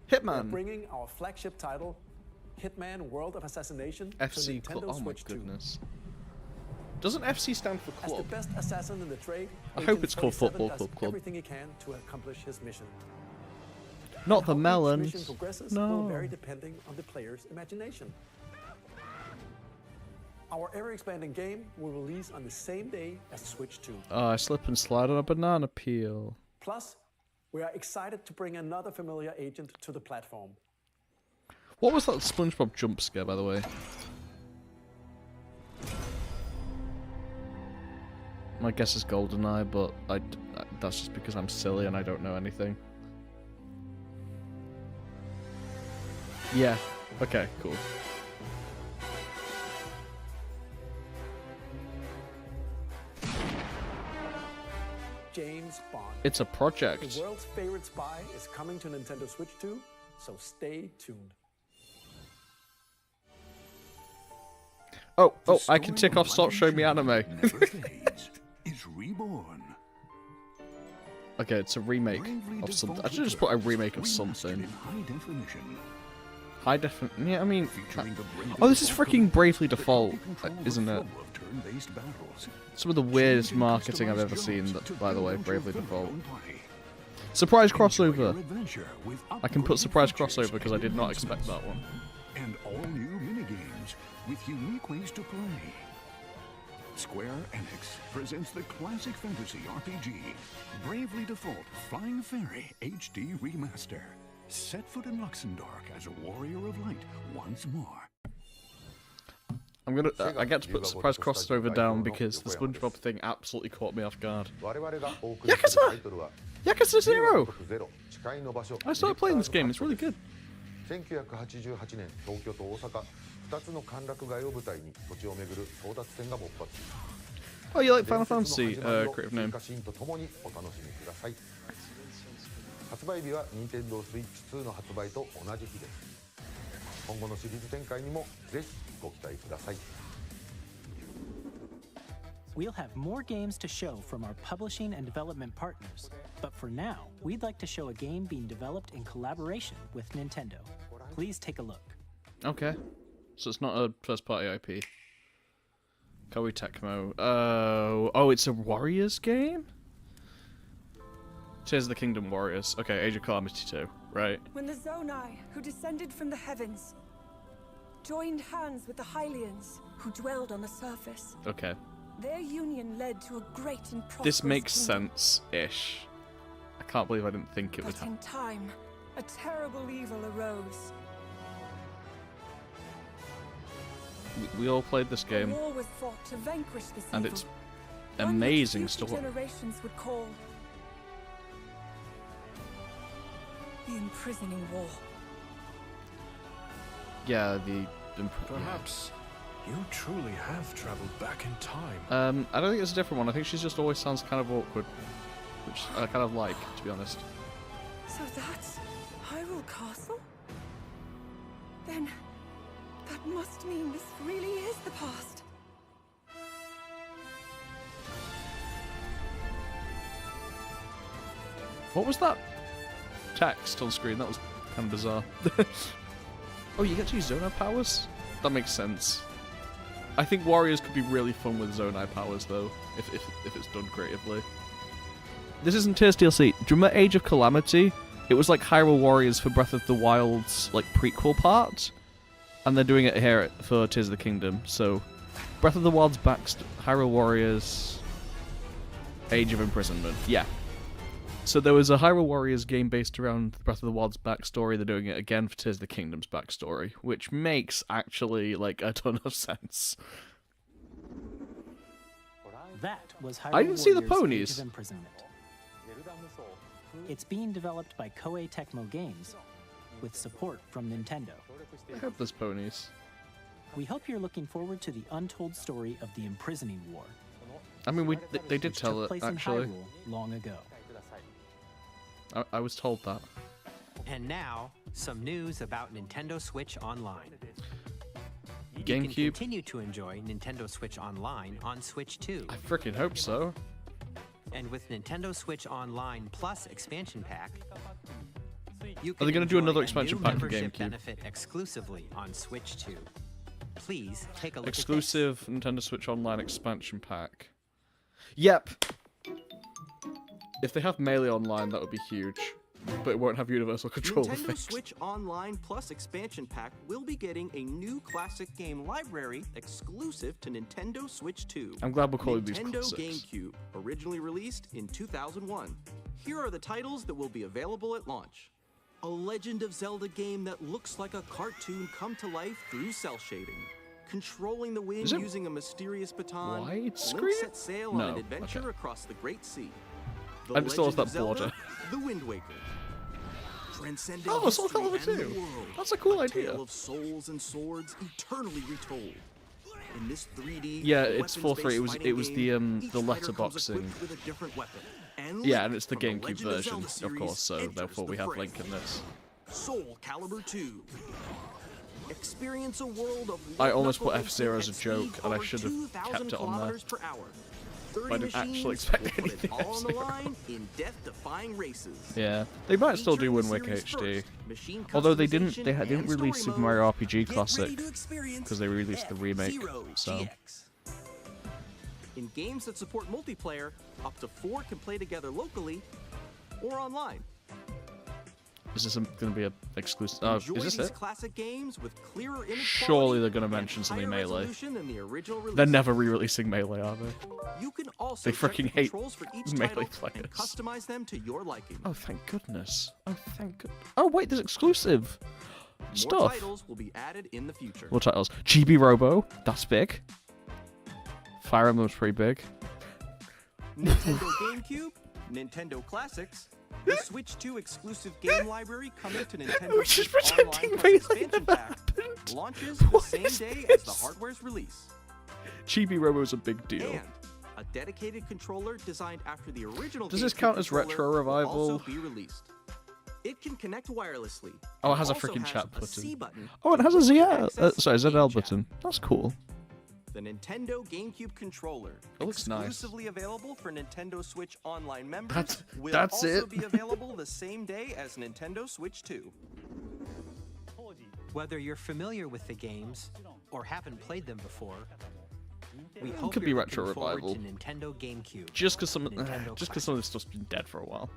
Hitman. We're bringing our flagship title, Hitman World of Assassination, FC to Nintendo oh my Switch 2. goodness. Doesn't FC stand for As club? the best assassin in the trade, I hope Agent it's called 47 Football does Club Club. everything he can to accomplish his mission. Not the How each melons. mission progresses will No. vary depending on the player's imagination. Our ever-expanding game will release on the same day as Switch 2. Oh, I slip and slide on a banana peel. Plus, we are excited to bring another familiar agent to the platform. What was that SpongeBob jump scare, by the way? My guess is GoldenEye, but that's just because I'm silly and I don't know anything. Yeah. Okay, cool. James Bond. It's a project. The world's favorite spy is coming to Nintendo Switch 2, so stay tuned. Oh, I can tick off stop showing me anime. Is reborn. Okay, it's a remake of something. I should just put a remake of something. High definition. High definition. Yeah, I mean. Oh, this is freaking Bravely Default, isn't it? Turn-based battles. Some of the weirdest marketing I've ever seen, by the way, Bravely Default. Surprise crossover! I can put surprise crossover because I did not expect that one. And all new minigames with unique ways to play. Square Enix presents the classic fantasy RPG, Bravely Default Flying Fairy HD Remaster. Set foot in Luxembourg as a warrior of light once more. I get to put surprise crossover down because the SpongeBob thing absolutely caught me off guard. Yakuza! Yakuza 0! I started playing this game, it's really good. 1988年、東京と大阪、2つの歓楽街を舞台に土地を巡る争奪戦が勃発。 Oh, you like Final Fantasy, creative name. シーンとともにお楽しみください。発売日は Nintendo Switch 2の発売と同じ日です。今後のシリーズ展開にもぜひご期待ください。 We'll have more games to show from our publishing and development partners, but for now, we'd like to show a game being developed in collaboration with Nintendo. Please take a look. Okay. So it's not a first-party IP. Koei Tecmo. Oh, it's a Warriors game? Tears of the Kingdom Warriors. Okay, Age of Calamity 2. Right. When the Zonai, who descended from the heavens, joined hands with the Hylians, who dwelled on the surface. Okay. Their union led to a great and prosperous This makes kingdom. sense-ish. I can't believe I didn't think it would But happen. in time, a terrible evil arose. We all played this A game, war was fought to vanquish this and evil. it's One which amazing future story. generations would call the imprisoning war. Yeah, the... Perhaps you truly have traveled back in time. I don't think it's a different one. I think she just always sounds kind of awkward, which I kind of like, to be honest. So that's Hyrule Castle? Then that must mean this really is the past. What was that text on screen? That was kind of bizarre. Oh, you get to use Zonai powers? That makes sense. I think Warriors could be really fun with Zonai powers, though, if it's done creatively. This isn't Tears DLC. Do you remember Age of Calamity? It was like Hyrule Warriors for Breath of the Wild's like prequel part, and they're doing it here for Tears of the Kingdom. So, Breath of the Wild's Hyrule Warriors, Age of Imprisonment. Yeah. So there was a Hyrule Warriors game based around Breath of the Wild's backstory. They're doing it again for Tears of the Kingdom's backstory, which makes actually like a ton of sense. That was Hyrule I didn't see the Warriors: ponies. Age of Imprisonment. It's being developed by Koei Tecmo Games, with support from Nintendo. I hope there's ponies. we hope you're looking forward to the untold story of the imprisoning war. I mean, they did which tell took it place actually. in Hyrule long ago. I was told that. And now, some news about Nintendo Switch Online. You GameCube. can continue to enjoy Nintendo Switch Online on Switch 2. I freaking hope so. And with Nintendo Switch Online Plus expansion pack, you Are can they going to do enjoy another a expansion new pack for membership GameCube? benefit exclusively on Switch 2. Please take a look Exclusive Nintendo Switch Online expansion pack. Yep. If they have Melee Online, that would be huge. But it won't have Universal Control Nintendo effect. Switch Online Plus expansion pack will be getting a new classic game library exclusive to Nintendo Switch 2. I'm glad we're calling these Nintendo classics. GameCube, originally released in 2001. Here are the titles that will be available at launch. A Legend of Zelda game that looks like a cartoon come to life through cell shading. Controlling the wind Is it using a mysterious baton, widescreen? Link set sail on No, an adventure okay. across the Great Sea. The And it still has Legend of that border. Zelda, The Wind Waker. Transcending Oh, Soul history Calibur and the 2. world. That's a cool A idea. tale of souls and swords eternally retold. In this 3D, Yeah, it's 4-3. It was weapons-based the fighting game, each fighter comes letterboxing. equipped with a different weapon. And Yeah, Link and it's the from the GameCube Legend of version, Zelda of series course. So enters therefore, we the have fray. Link in this. Soul Calibur 2. Experience a world of I almost put white-knuckle F-Zero as a at joke, speeds and I over should have 2,000 kept it on there. kilometers per hour. 30 I didn't actually machines expect will put anything it all on the F-Zero. line in death-defying races. Yeah, they might still do Wind Waker HD. Although they didn't release Super Mario RPG Classic because they released the remake. F-Zero So GX. In games that support multiplayer, up to 4 can play together locally or online. is this going to be an exclusive? Oh, Enjoy is this these it? classic games with clearer image Surely quality they're going to and mention something higher Melee. resolution than the original They're release. never re-releasing Melee, are they? You can also They check the freaking hate controls for each Melee title players. and customize them to your liking. Oh, thank goodness. Oh, thank goodness. Oh, wait, there's exclusive More stuff. titles will be added in the future. What titles? GB Robo. That's big. Fire Emblem's pretty big. Nintendo GameCube, Nintendo Classics, the Switch 2 exclusive game library coming to Nintendo Just Switch pretending Online Plus Melee expansion pack launches the same day as the hardware's release. GB Robo's a big deal. And a dedicated controller designed after the original Does this GameCube count as controller Retro will Revival? also be released. It can connect wirelessly. Oh, it has a also freaking has chat a C button. button. Oh, it has a Access ZL button. That's cool. The Nintendo GameCube controller, It looks nice. exclusively available for Nintendo Switch Online members, will that's also it. be available the same day as Nintendo Switch 2. Whether you're familiar with the games or haven't played them before, we hope could be you're Retro looking forward Revival. to Nintendo GameCube. Just because some Nintendo of this stuff's been dead for a while.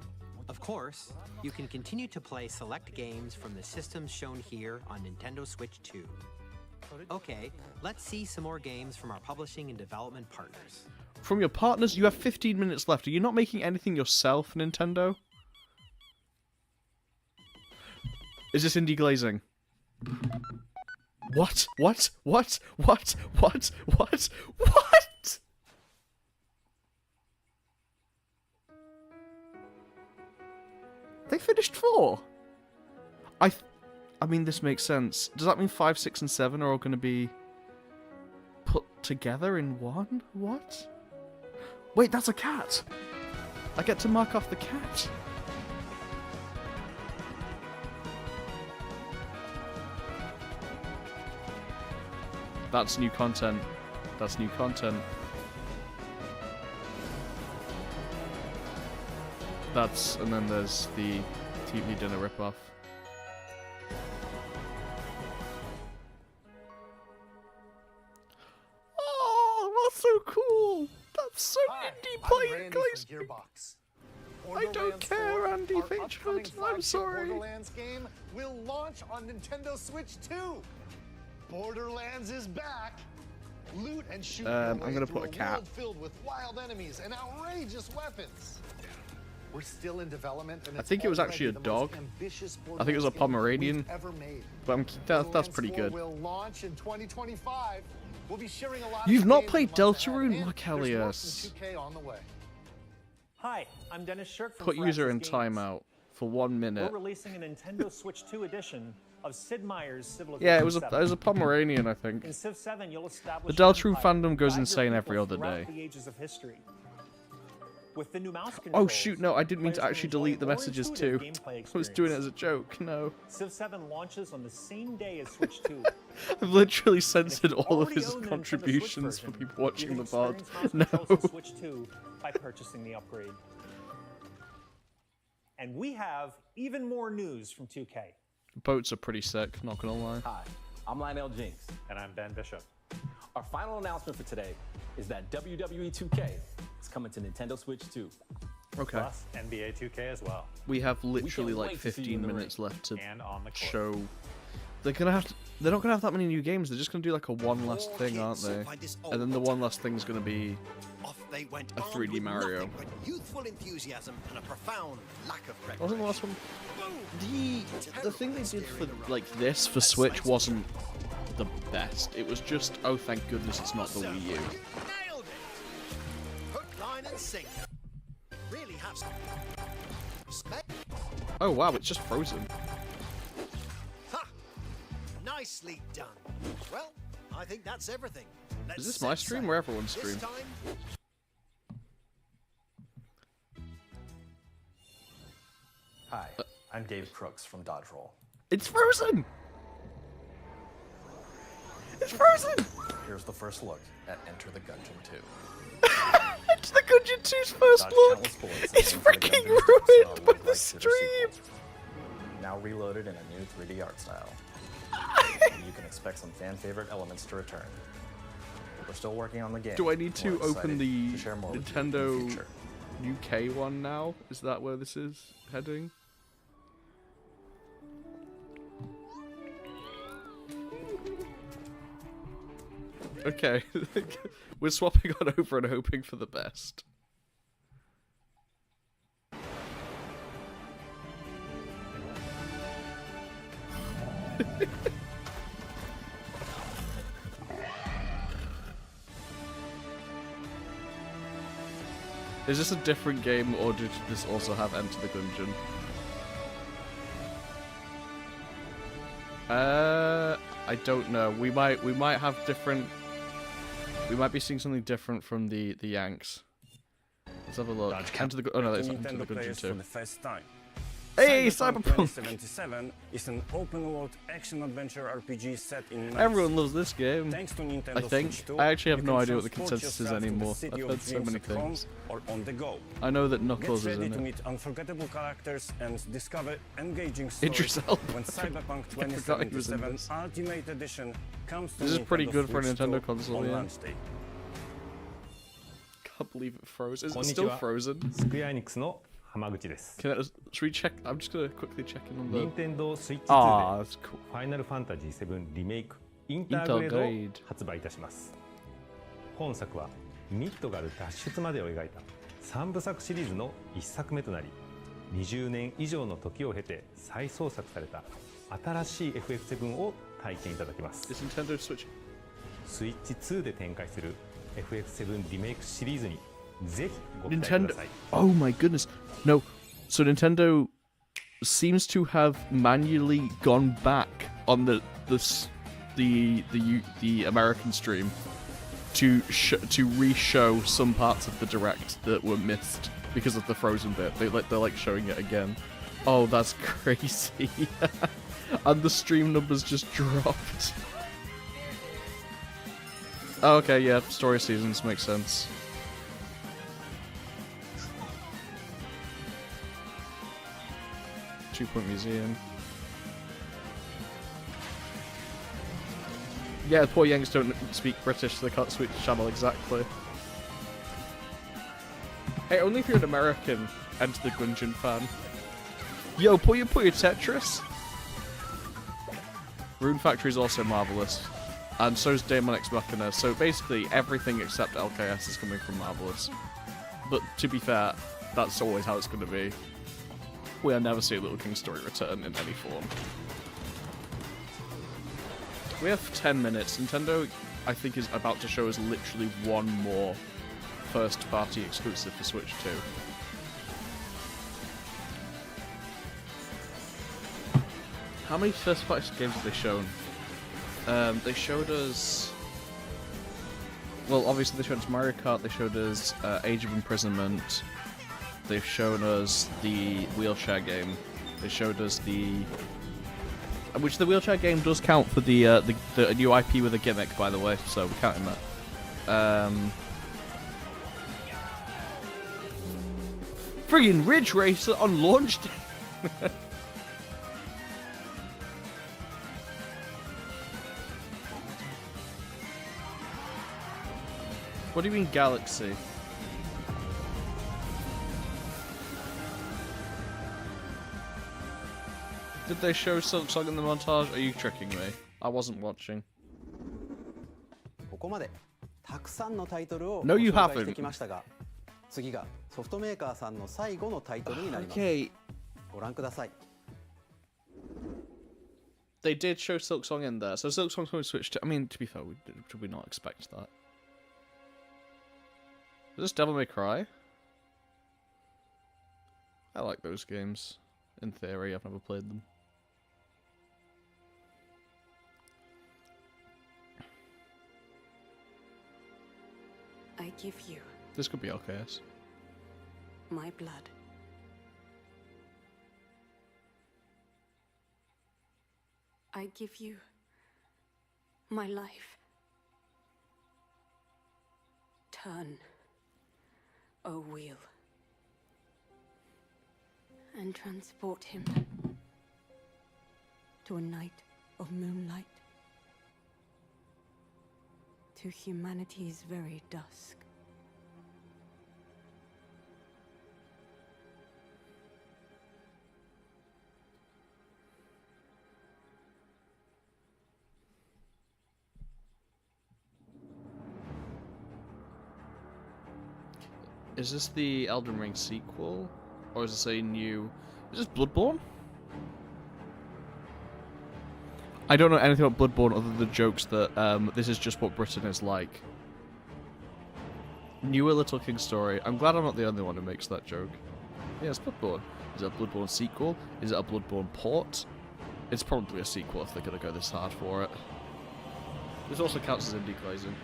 Of course, you can continue to play select games from the systems shown here on Nintendo Switch 2. Okay, let's see some more games from our publishing and development partners. From your partners, you have 15 minutes left. Are you not making anything yourself, Nintendo? Is this indie glazing? What? What? What? What? What? What? What? They finished 4. I mean, this makes sense. Does that mean 5, 6, and 7 are all going to be put together in one? What? Wait, that's a cat. I get to mark off the cat. That's new content. That's new content. And then there's the TV dinner ripoff. Oh, that's so cool! That's so indie playing glazing. Gearbox. I don't care, Andy Finchford. I'm sorry. Borderlands game will launch on Nintendo Switch 2. Borderlands is back. Loot and shoot your I'm way gonna through put a cat. world filled with wild enemies and outrageous weapons. We're still in development, and I think it was actually a dog. I think it was a Pomeranian. But that's pretty good. Will launch in 2025. We'll be sharing a lot You've of not games played in the months Deltarune? ahead, and Look, there's more Elias. than 2K on the way. Hi, I'm Dennis Shirk from Put user in Firaxis Games. timeout for 1 minute. We're releasing a Nintendo Switch 2 edition of Sid Meier's Civilization Yeah, it was 7. a Pomeranian, I think. In Civ 7, you'll establish The an Deltarune empire fandom goes guide your insane every people other throughout day. the ages of history. With the new mouse Oh controls, shoot, no, I didn't mean to players actually can enjoy delete the more messages intuitive too. gameplay I was doing it experience. as a joke, no. Civ 7 launches on the same day as Switch 2. I've literally censored all of already his own the Nintendo contributions Switch for people version, watching you the can VOD. experience mouse No. controls for Switch 2 by purchasing the upgrade. And we have even more news from 2K. Boats are pretty sick, not gonna lie. Hi, I'm Lionel Jinx. And I'm Ben Bishop. Our final announcement for today is that WWE 2K is coming to Nintendo Switch 2. Okay. Plus NBA 2K as well. We have literally can't like wait to see you 15 in the minutes ring left to and on the court. show. They're not gonna have that many new games. They're just gonna do like a one last thing, aren't they? And then the one last thing's gonna be They went a 3D Mario. nothing but youthful enthusiasm and a profound lack of preparation. Wasn't the last one? The thing they did for like this for Switch wasn't the best. It was just, oh thank goodness it's not the Wii U. Nailed it! Hook, line, and sinker. Really have some respect. Oh wow, it's just frozen. Ha! Nicely done. Well, I think that's everything. Let's Is this my set stream sail. or everyone's This stream? time, Hi, I'm Dave Crooks from Dodge Roll. It's frozen! It's frozen! Here's the first look at Enter the Gungeon 2. It's the Gungeon 2's first Dodge look! countless bullets and It's aim for the freaking Gungeon's ruined arsenal by with the right shooter stream! sequels. Now reloaded in a new 3D art style. You can expect some fan favorite elements to return. We're still working on the game. Do I need to We're open excited the to share more with you in the Nintendo future. UK one now? Is that where this is heading? Okay, we're swapping on over and hoping for the best. Is this a different game, or did this also have Enter the Gungeon? I don't know. We might have different. We might be seeing something different from the Yanks. Let's have a look. Enter the oh no, that's Enter the Gungeon for 2. the first time. Hey, Cyberpunk! 2077 is an open-world action-adventure RPG set in Nice. Everyone loves this game. Thanks to Nintendo I think. Switch 2, I actually have you no can idea what the transport consensus is yourself to the anymore. city I've of heard so dreams many at home things. or on the go. I know that Knuckles Get is ready in to it. meet unforgettable characters and discover engaging Idris stories Elba. when Cyberpunk I forgot he was in 2077 this. Ultimate Edition comes to This is pretty Nintendo good for a Switch Nintendo 2 console, on yeah. launch day. Can't believe it froze. Is it still frozen? スクエアエニックスの浜口です。 Should we check? I'm just gonna quickly check in on the. 任天堂スイッチ Ah, 2 that's cool. でファイナルファンタジー7リメイクインターグレードを Intergrade 発売いたします。本作はミッドガル脱出までを描いた3部作シリーズの1作目となり、20年以上の時を経て再創作された新しい FF7 を体験いただけます。 Is Nintendo Switch? スイッチ2で展開する FF7 リメイクシリーズにぜひご期待く Nintendo. ださい。 Oh my goodness. No. So Nintendo seems to have manually gone back on the American stream to re-show some parts of the direct that were missed because of the frozen bit. They're like showing it again. Oh, that's crazy. And the stream numbers just dropped. Oh, okay, yeah, story seasons make sense. Two-Point Museum. Yeah, the poor Yanks don't speak British, so they can't switch the channel exactly. Hey, only if you're an American, Enter the Gungeon fan. Yo, Puyo Tetris! Rune Factory is also marvellous. And so is Daemon X Machina, so basically everything except LKS is coming from Marvelous. But to be fair, that's always how it's going to be. We'll never see a Little King story return in any form. We have 10 minutes. Nintendo, I think, is about to show us literally one more first-party exclusive for Switch 2. How many first-party games have they shown? They showed us... Well, obviously they showed us Mario Kart, they showed us Age of Imprisonment, they've shown us the wheelchair game, they showed us the... Which the wheelchair game does count for the new IP with a gimmick, by the way, so we're counting that. Friggin' Ridge Racer on launch day! What do you mean Galaxy? Did they show Silk Song in the montage? Are you tricking me? I wasn't watching. ここまでたくさんのタイトルを No, ご you 紹介して haven't. きましたが、次がソフトメーカーさんの最後のタイトルになります。 Okay. ご覧ください。 They did show Silk Song in there, so Silk Song's going to switch to... I mean, to be fair, did we not expect that? Is this Devil May Cry? I like those games. In theory, I've never played them. I give you This could be LKS. my blood. I give you my life. Turn, O wheel, and transport him to a night of moonlight, to humanity's very dusk. Is this the Elden Ring sequel? Or is this a new... Is this Bloodborne? I don't know anything about Bloodborne other than the jokes that this is just what Britain is like. Newer Little King story. I'm glad I'm not the only one who makes that joke. Yeah, it's Bloodborne. Is it a Bloodborne sequel? Is it a Bloodborne port? It's probably a sequel if they're gonna go this hard for it. This also counts as indie glazing.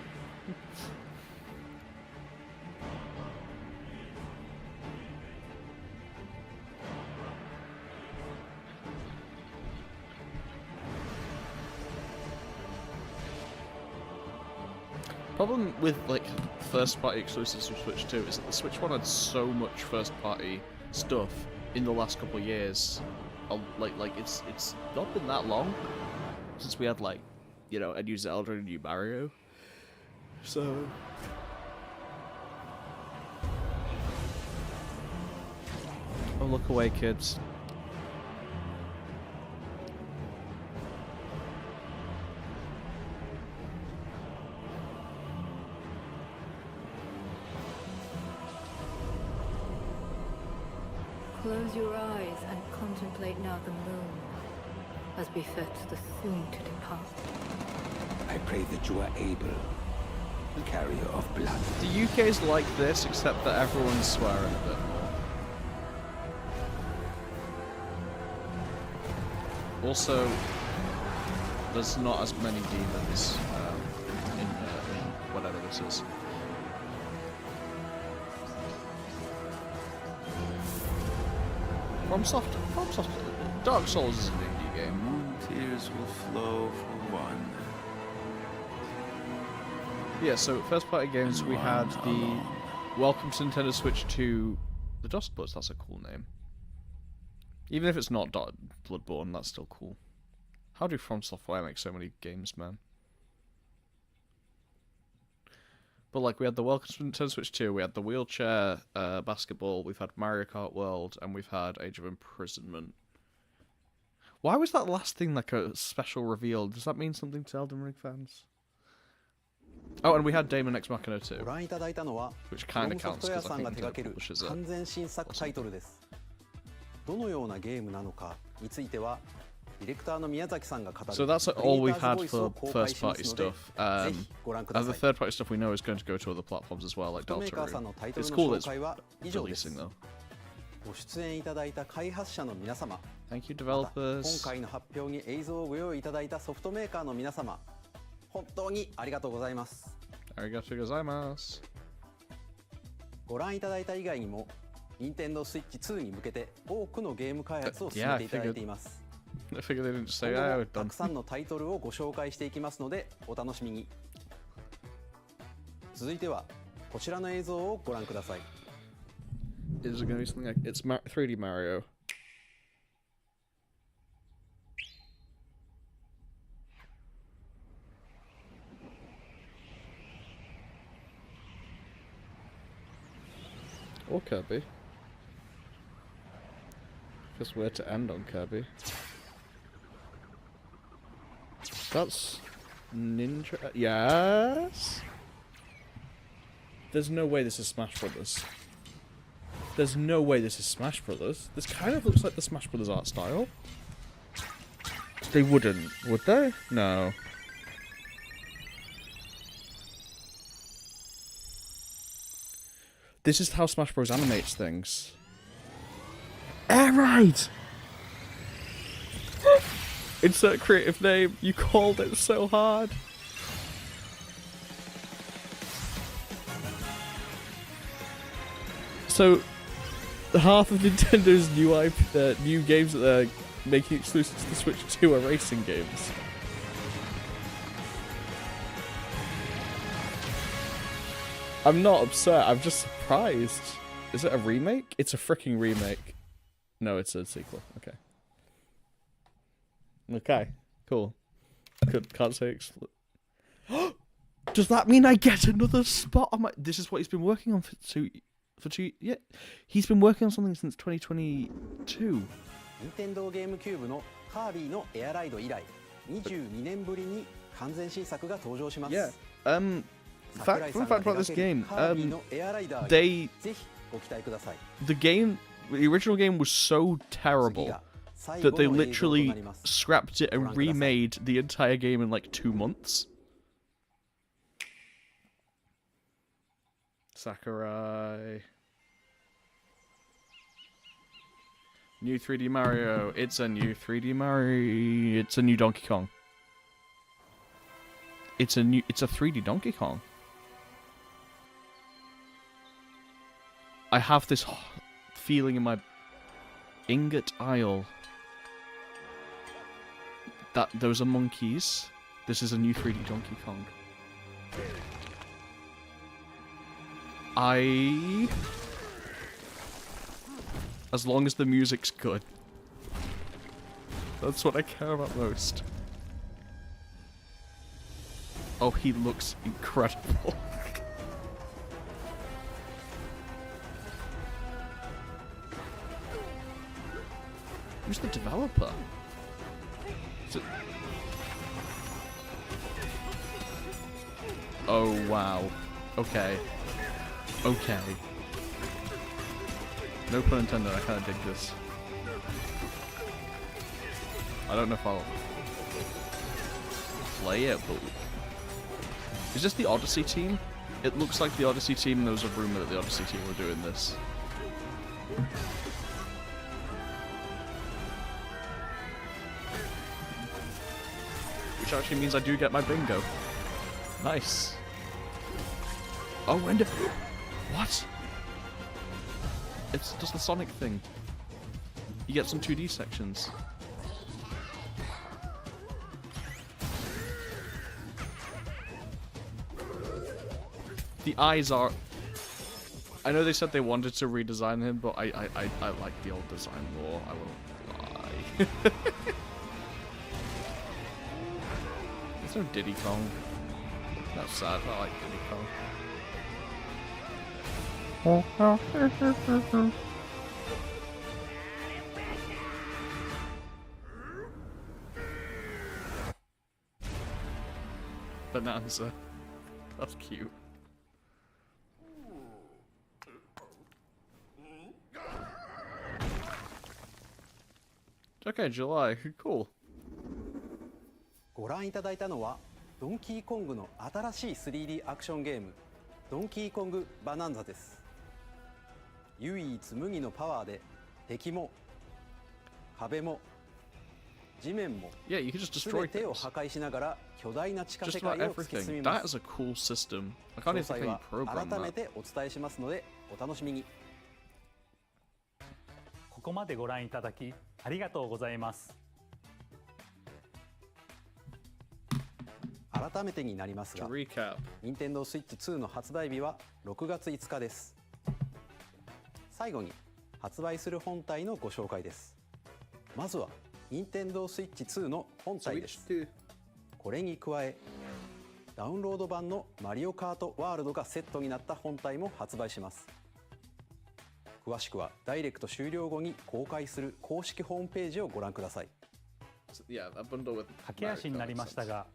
Problem with like first-party exclusives for Switch 2 is that the Switch 1 had so much first-party stuff in the last couple of years. Like it's not been that long since we had like, you know, a new Zelda and a new Mario. So oh, look away, kids. Close your eyes and contemplate now the moon, as befits the soon to depart. I pray that you are able, the carrier of blood. The UK is like this, except that everyone's swearing a bit more. Also, there's not as many demons in whatever this is. FromSoft, Dark Souls is an indie game. Tears will flow for one. Yeah, so first party games we had the Welcome to Nintendo Switch 2, the Dusk Bloods, that's a cool name. Even if it's not Bloodborne, that's still cool. How do From Software make so many games, man? But like, we had the Welcome to Nintendo Switch 2, we had the Wheelchair Basketball, we've had Mario Kart World, and we've had Age of Imprisonment. Why was that last thing like a special reveal? Does that mean something to Elden Ring fans? Oh, and we had Daemon X Machina 2, ご覧いただいたのは which kind of フロムソフ counts トウェア because さ I んが think 手掛け Nintendo る publishes it. 完全新作タイトルです。どのようなゲームなのかについてはディレクターの宮崎さんが語る So that's all we've had for first party stuff. ぜひご覧くだ The さい。 third party stuff we know is going to go to other platforms as well, like ソフトメーカーさん Deltarune. のタイトル It's の cool 紹 that it's 介は以上です。 releasing though. ご出演いただいた開発者の皆様、 Thank you, また developers. 今回の発表に映像をご用意いただいたソフトメーカーの皆様、本当にありがとうございます。Arigatou gozaimasu. ご覧いただいた以外にも、Nintendo Switch 2に向けて多くのゲーム開発を進めていただいています。 I figured they didn't say 今 I 後も would た done. くさんのタイトルをご紹介していきますのでお楽しみに。続いてはこちらの映像をご覧ください。 Is it going to be something like it's 3D Mario? Or Kirby. Guess where to end on Kirby. That's Ninja. Yes. There's no way this is Smash Brothers. There's no way this is Smash Brothers. This kind of looks like the Smash Brothers art style. They wouldn't, would they? No. This is how Smash Bros. Animates things. Right. Insert creative name. You called it so hard. So, half of Nintendo's new games that they're making exclusive to the Switch 2 are racing games. I'm not upset. I'm just surprised. Is it a remake? It's a freaking remake. No, it's a sequel. Okay. Okay. Cool. Can't say Does that mean I get another spot on my... This is what he's been working on for two... Yeah. He's been working on something since 2022. Nintendo GameCube のカービィのエアライド以来、22年ぶりに完全新作が登場します。Yeah. Fun fact about this game. The original game was so terrible that they literally scrapped it and remade the entire game in like 2 months. Sakurai. New 3D Mario. It's a new 3D Mario. It's a new Donkey Kong. It's a 3D Donkey Kong. I have this feeling in my Ingot Isle that those are monkeys. This is a new 3D Donkey Kong. As long as the music's good. That's what I care about most. Oh, he looks incredible. Who's the developer? Is it... Oh, wow. Okay. Okay. No pun intended, I kinda dig this. I don't know if I'll play it, but... Is this the Odyssey team? It looks like the Odyssey team, and there was a rumor that the Odyssey team were doing this. Which actually means I do get my bingo. Nice. Oh, and what? It's just the Sonic thing. You get some 2D sections. The eyes are... I know they said they wanted to redesign him, but I like the old design more, I won't lie. There's no Diddy Kong. That's sad, I like Diddy Kong. Bonanza. That's cute. Okay, July. Cool. ご覧いただいたのはドンキーコングの新しい 3D アクションゲームドンキーコングバナンザです。唯一無二のパワーで敵も壁も地面も Yeah, you can just 全 destroy てを things. 破壊しながら巨大な地下 Just 世界 about を突き進 everything. みま That す is a cool system. I can't 詳 even 細 think I は can program 改め that. てお伝えしますのでお楽しみにここまでご覧いただきありがとうございます。改めてになりますが Nintendo Switch 2の発売日は6月5日です。最後に発売する本体のご紹介です。まずは Nintendo Switch 2の本体です。これに加えダウンロード版のマリオカートワールドがセットになった本体も発売します。詳しくはダイレクト終了後に公開する公式ホームページをご覧ください。Yeah, that bundle with 駆け足になりましたが、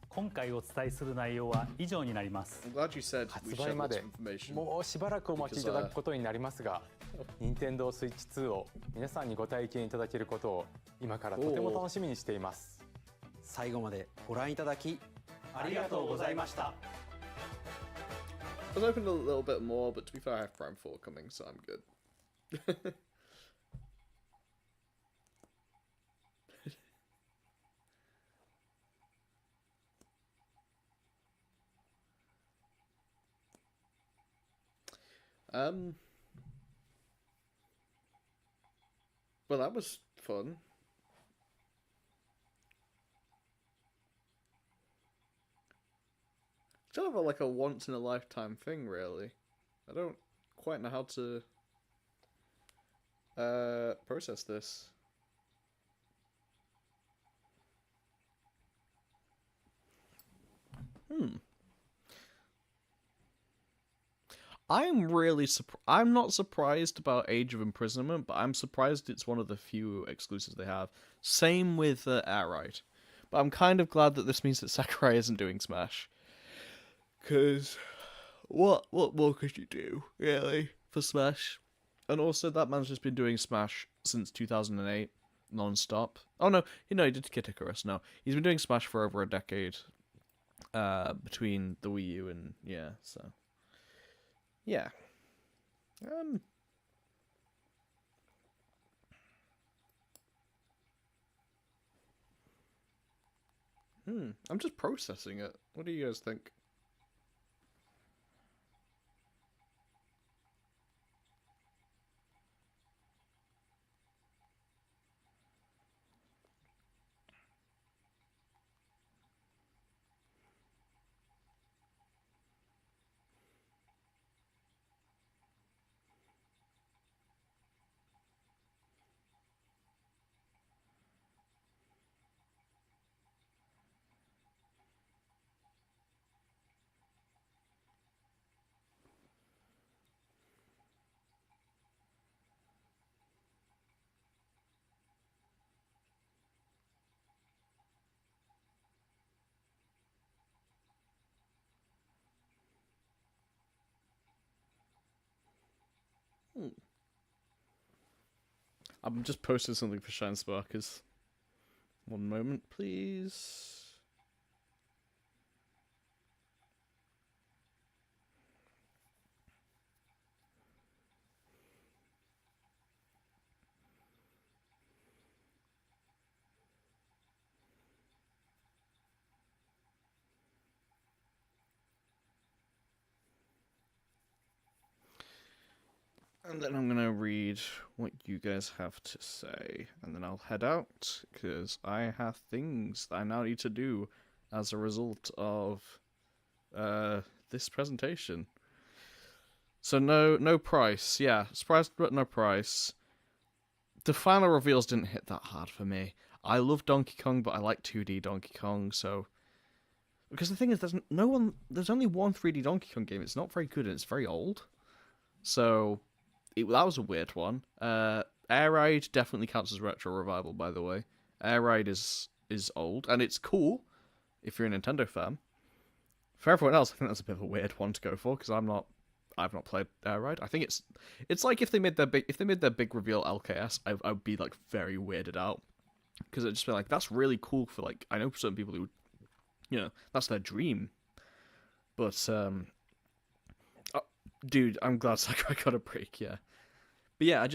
今回お伝えする内容は以上になります。 I'm glad you said 発 we 売 shared ま lots で of information. もうしばらくお待ちいただくことになりますが、Nintendo Switch 2を皆さんにご体験いただけることを今からとても楽しみにしています。最後までご覧いただきありがとうございました。 I was hoping a little bit more, but to be fair, I have Prime 4 coming, so I'm good. Well, that was fun. It's kind of like a once-in-a-lifetime thing, really. I don't quite know how to process this. I'm really I'm not surprised about Age of Imprisonment, but I'm surprised it's one of the few exclusives they have. Same with Air Ride. But I'm kind of glad that this means that Sakurai isn't doing Smash. Because what more could you do, really, for Smash? And also, that man's just been doing Smash since 2008, non-stop. Oh no, he did Kid Icarus, no. He's been doing Smash for over a decade, between the Wii U and, yeah, so... Yeah. I'm just processing it. What do you guys think? I'm just posting something for Shine Sparkers. One moment, please. And then I'm going to read what you guys have to say. And then I'll head out, because I have things that I now need to do as a result of this presentation. So no price. Yeah, surprised but no price. The final reveals didn't hit that hard for me. I love Donkey Kong, but I like 2D Donkey Kong, so... Because the thing is, there's only one 3D Donkey Kong game. It's not very good and it's very old. So... that was a weird one. Air Ride definitely counts as retro revival, by the way. Air Ride is old, and it's cool if you're a Nintendo fan. For everyone else, I think that's a bit of a weird one to go for, because I've not played Air Ride. I think it's like if they made their big reveal LKS, I would be like very weirded out, because I'd just be like, that's really cool for like, I know certain people who, that's their dream, but dude, I'm glad Sakurai got a break, yeah. But yeah,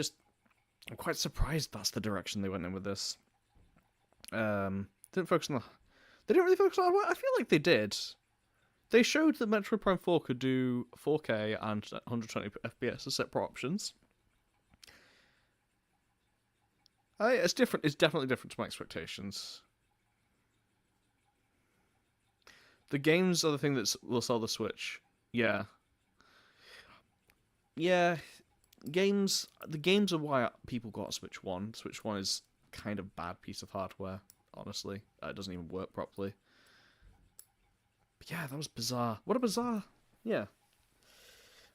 I'm quite surprised that's the direction they went in with this. Didn't focus on the... They didn't really focus on... I feel like they did. They showed that Metroid Prime 4 could do 4K and 120 FPS as separate options. It's different. It's definitely different to my expectations. The games are the thing that will sell the Switch. Yeah. Yeah. Games. The games are why people got Switch 1. Switch 1 is kind of bad piece of hardware, honestly. It doesn't even work properly. But yeah, that was bizarre. What a bizarre... Yeah.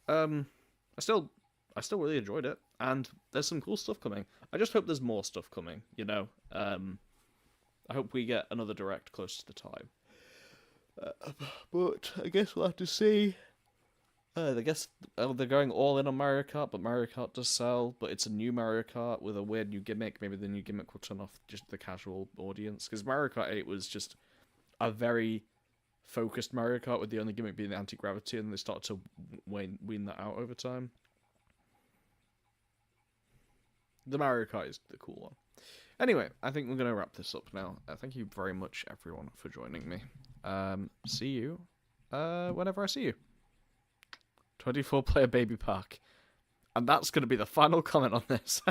I still really enjoyed it, and there's some cool stuff coming. I just hope there's more stuff coming, you know? I hope we get another Direct close to the time. But I guess we'll have to see. I guess they're going all in on Mario Kart, but Mario Kart does sell, but it's a new Mario Kart with a weird new gimmick. Maybe the new gimmick will turn off just the casual audience, because Mario Kart 8 was just a very focused Mario Kart, with the only gimmick being the anti-gravity, and they started to wean that out over time. The Mario Kart is the cool one. Anyway, I think we're going to wrap this up now. Thank you very much, everyone, for joining me. See you whenever I see you. 24-player Baby Park. And that's going to be the final comment on this.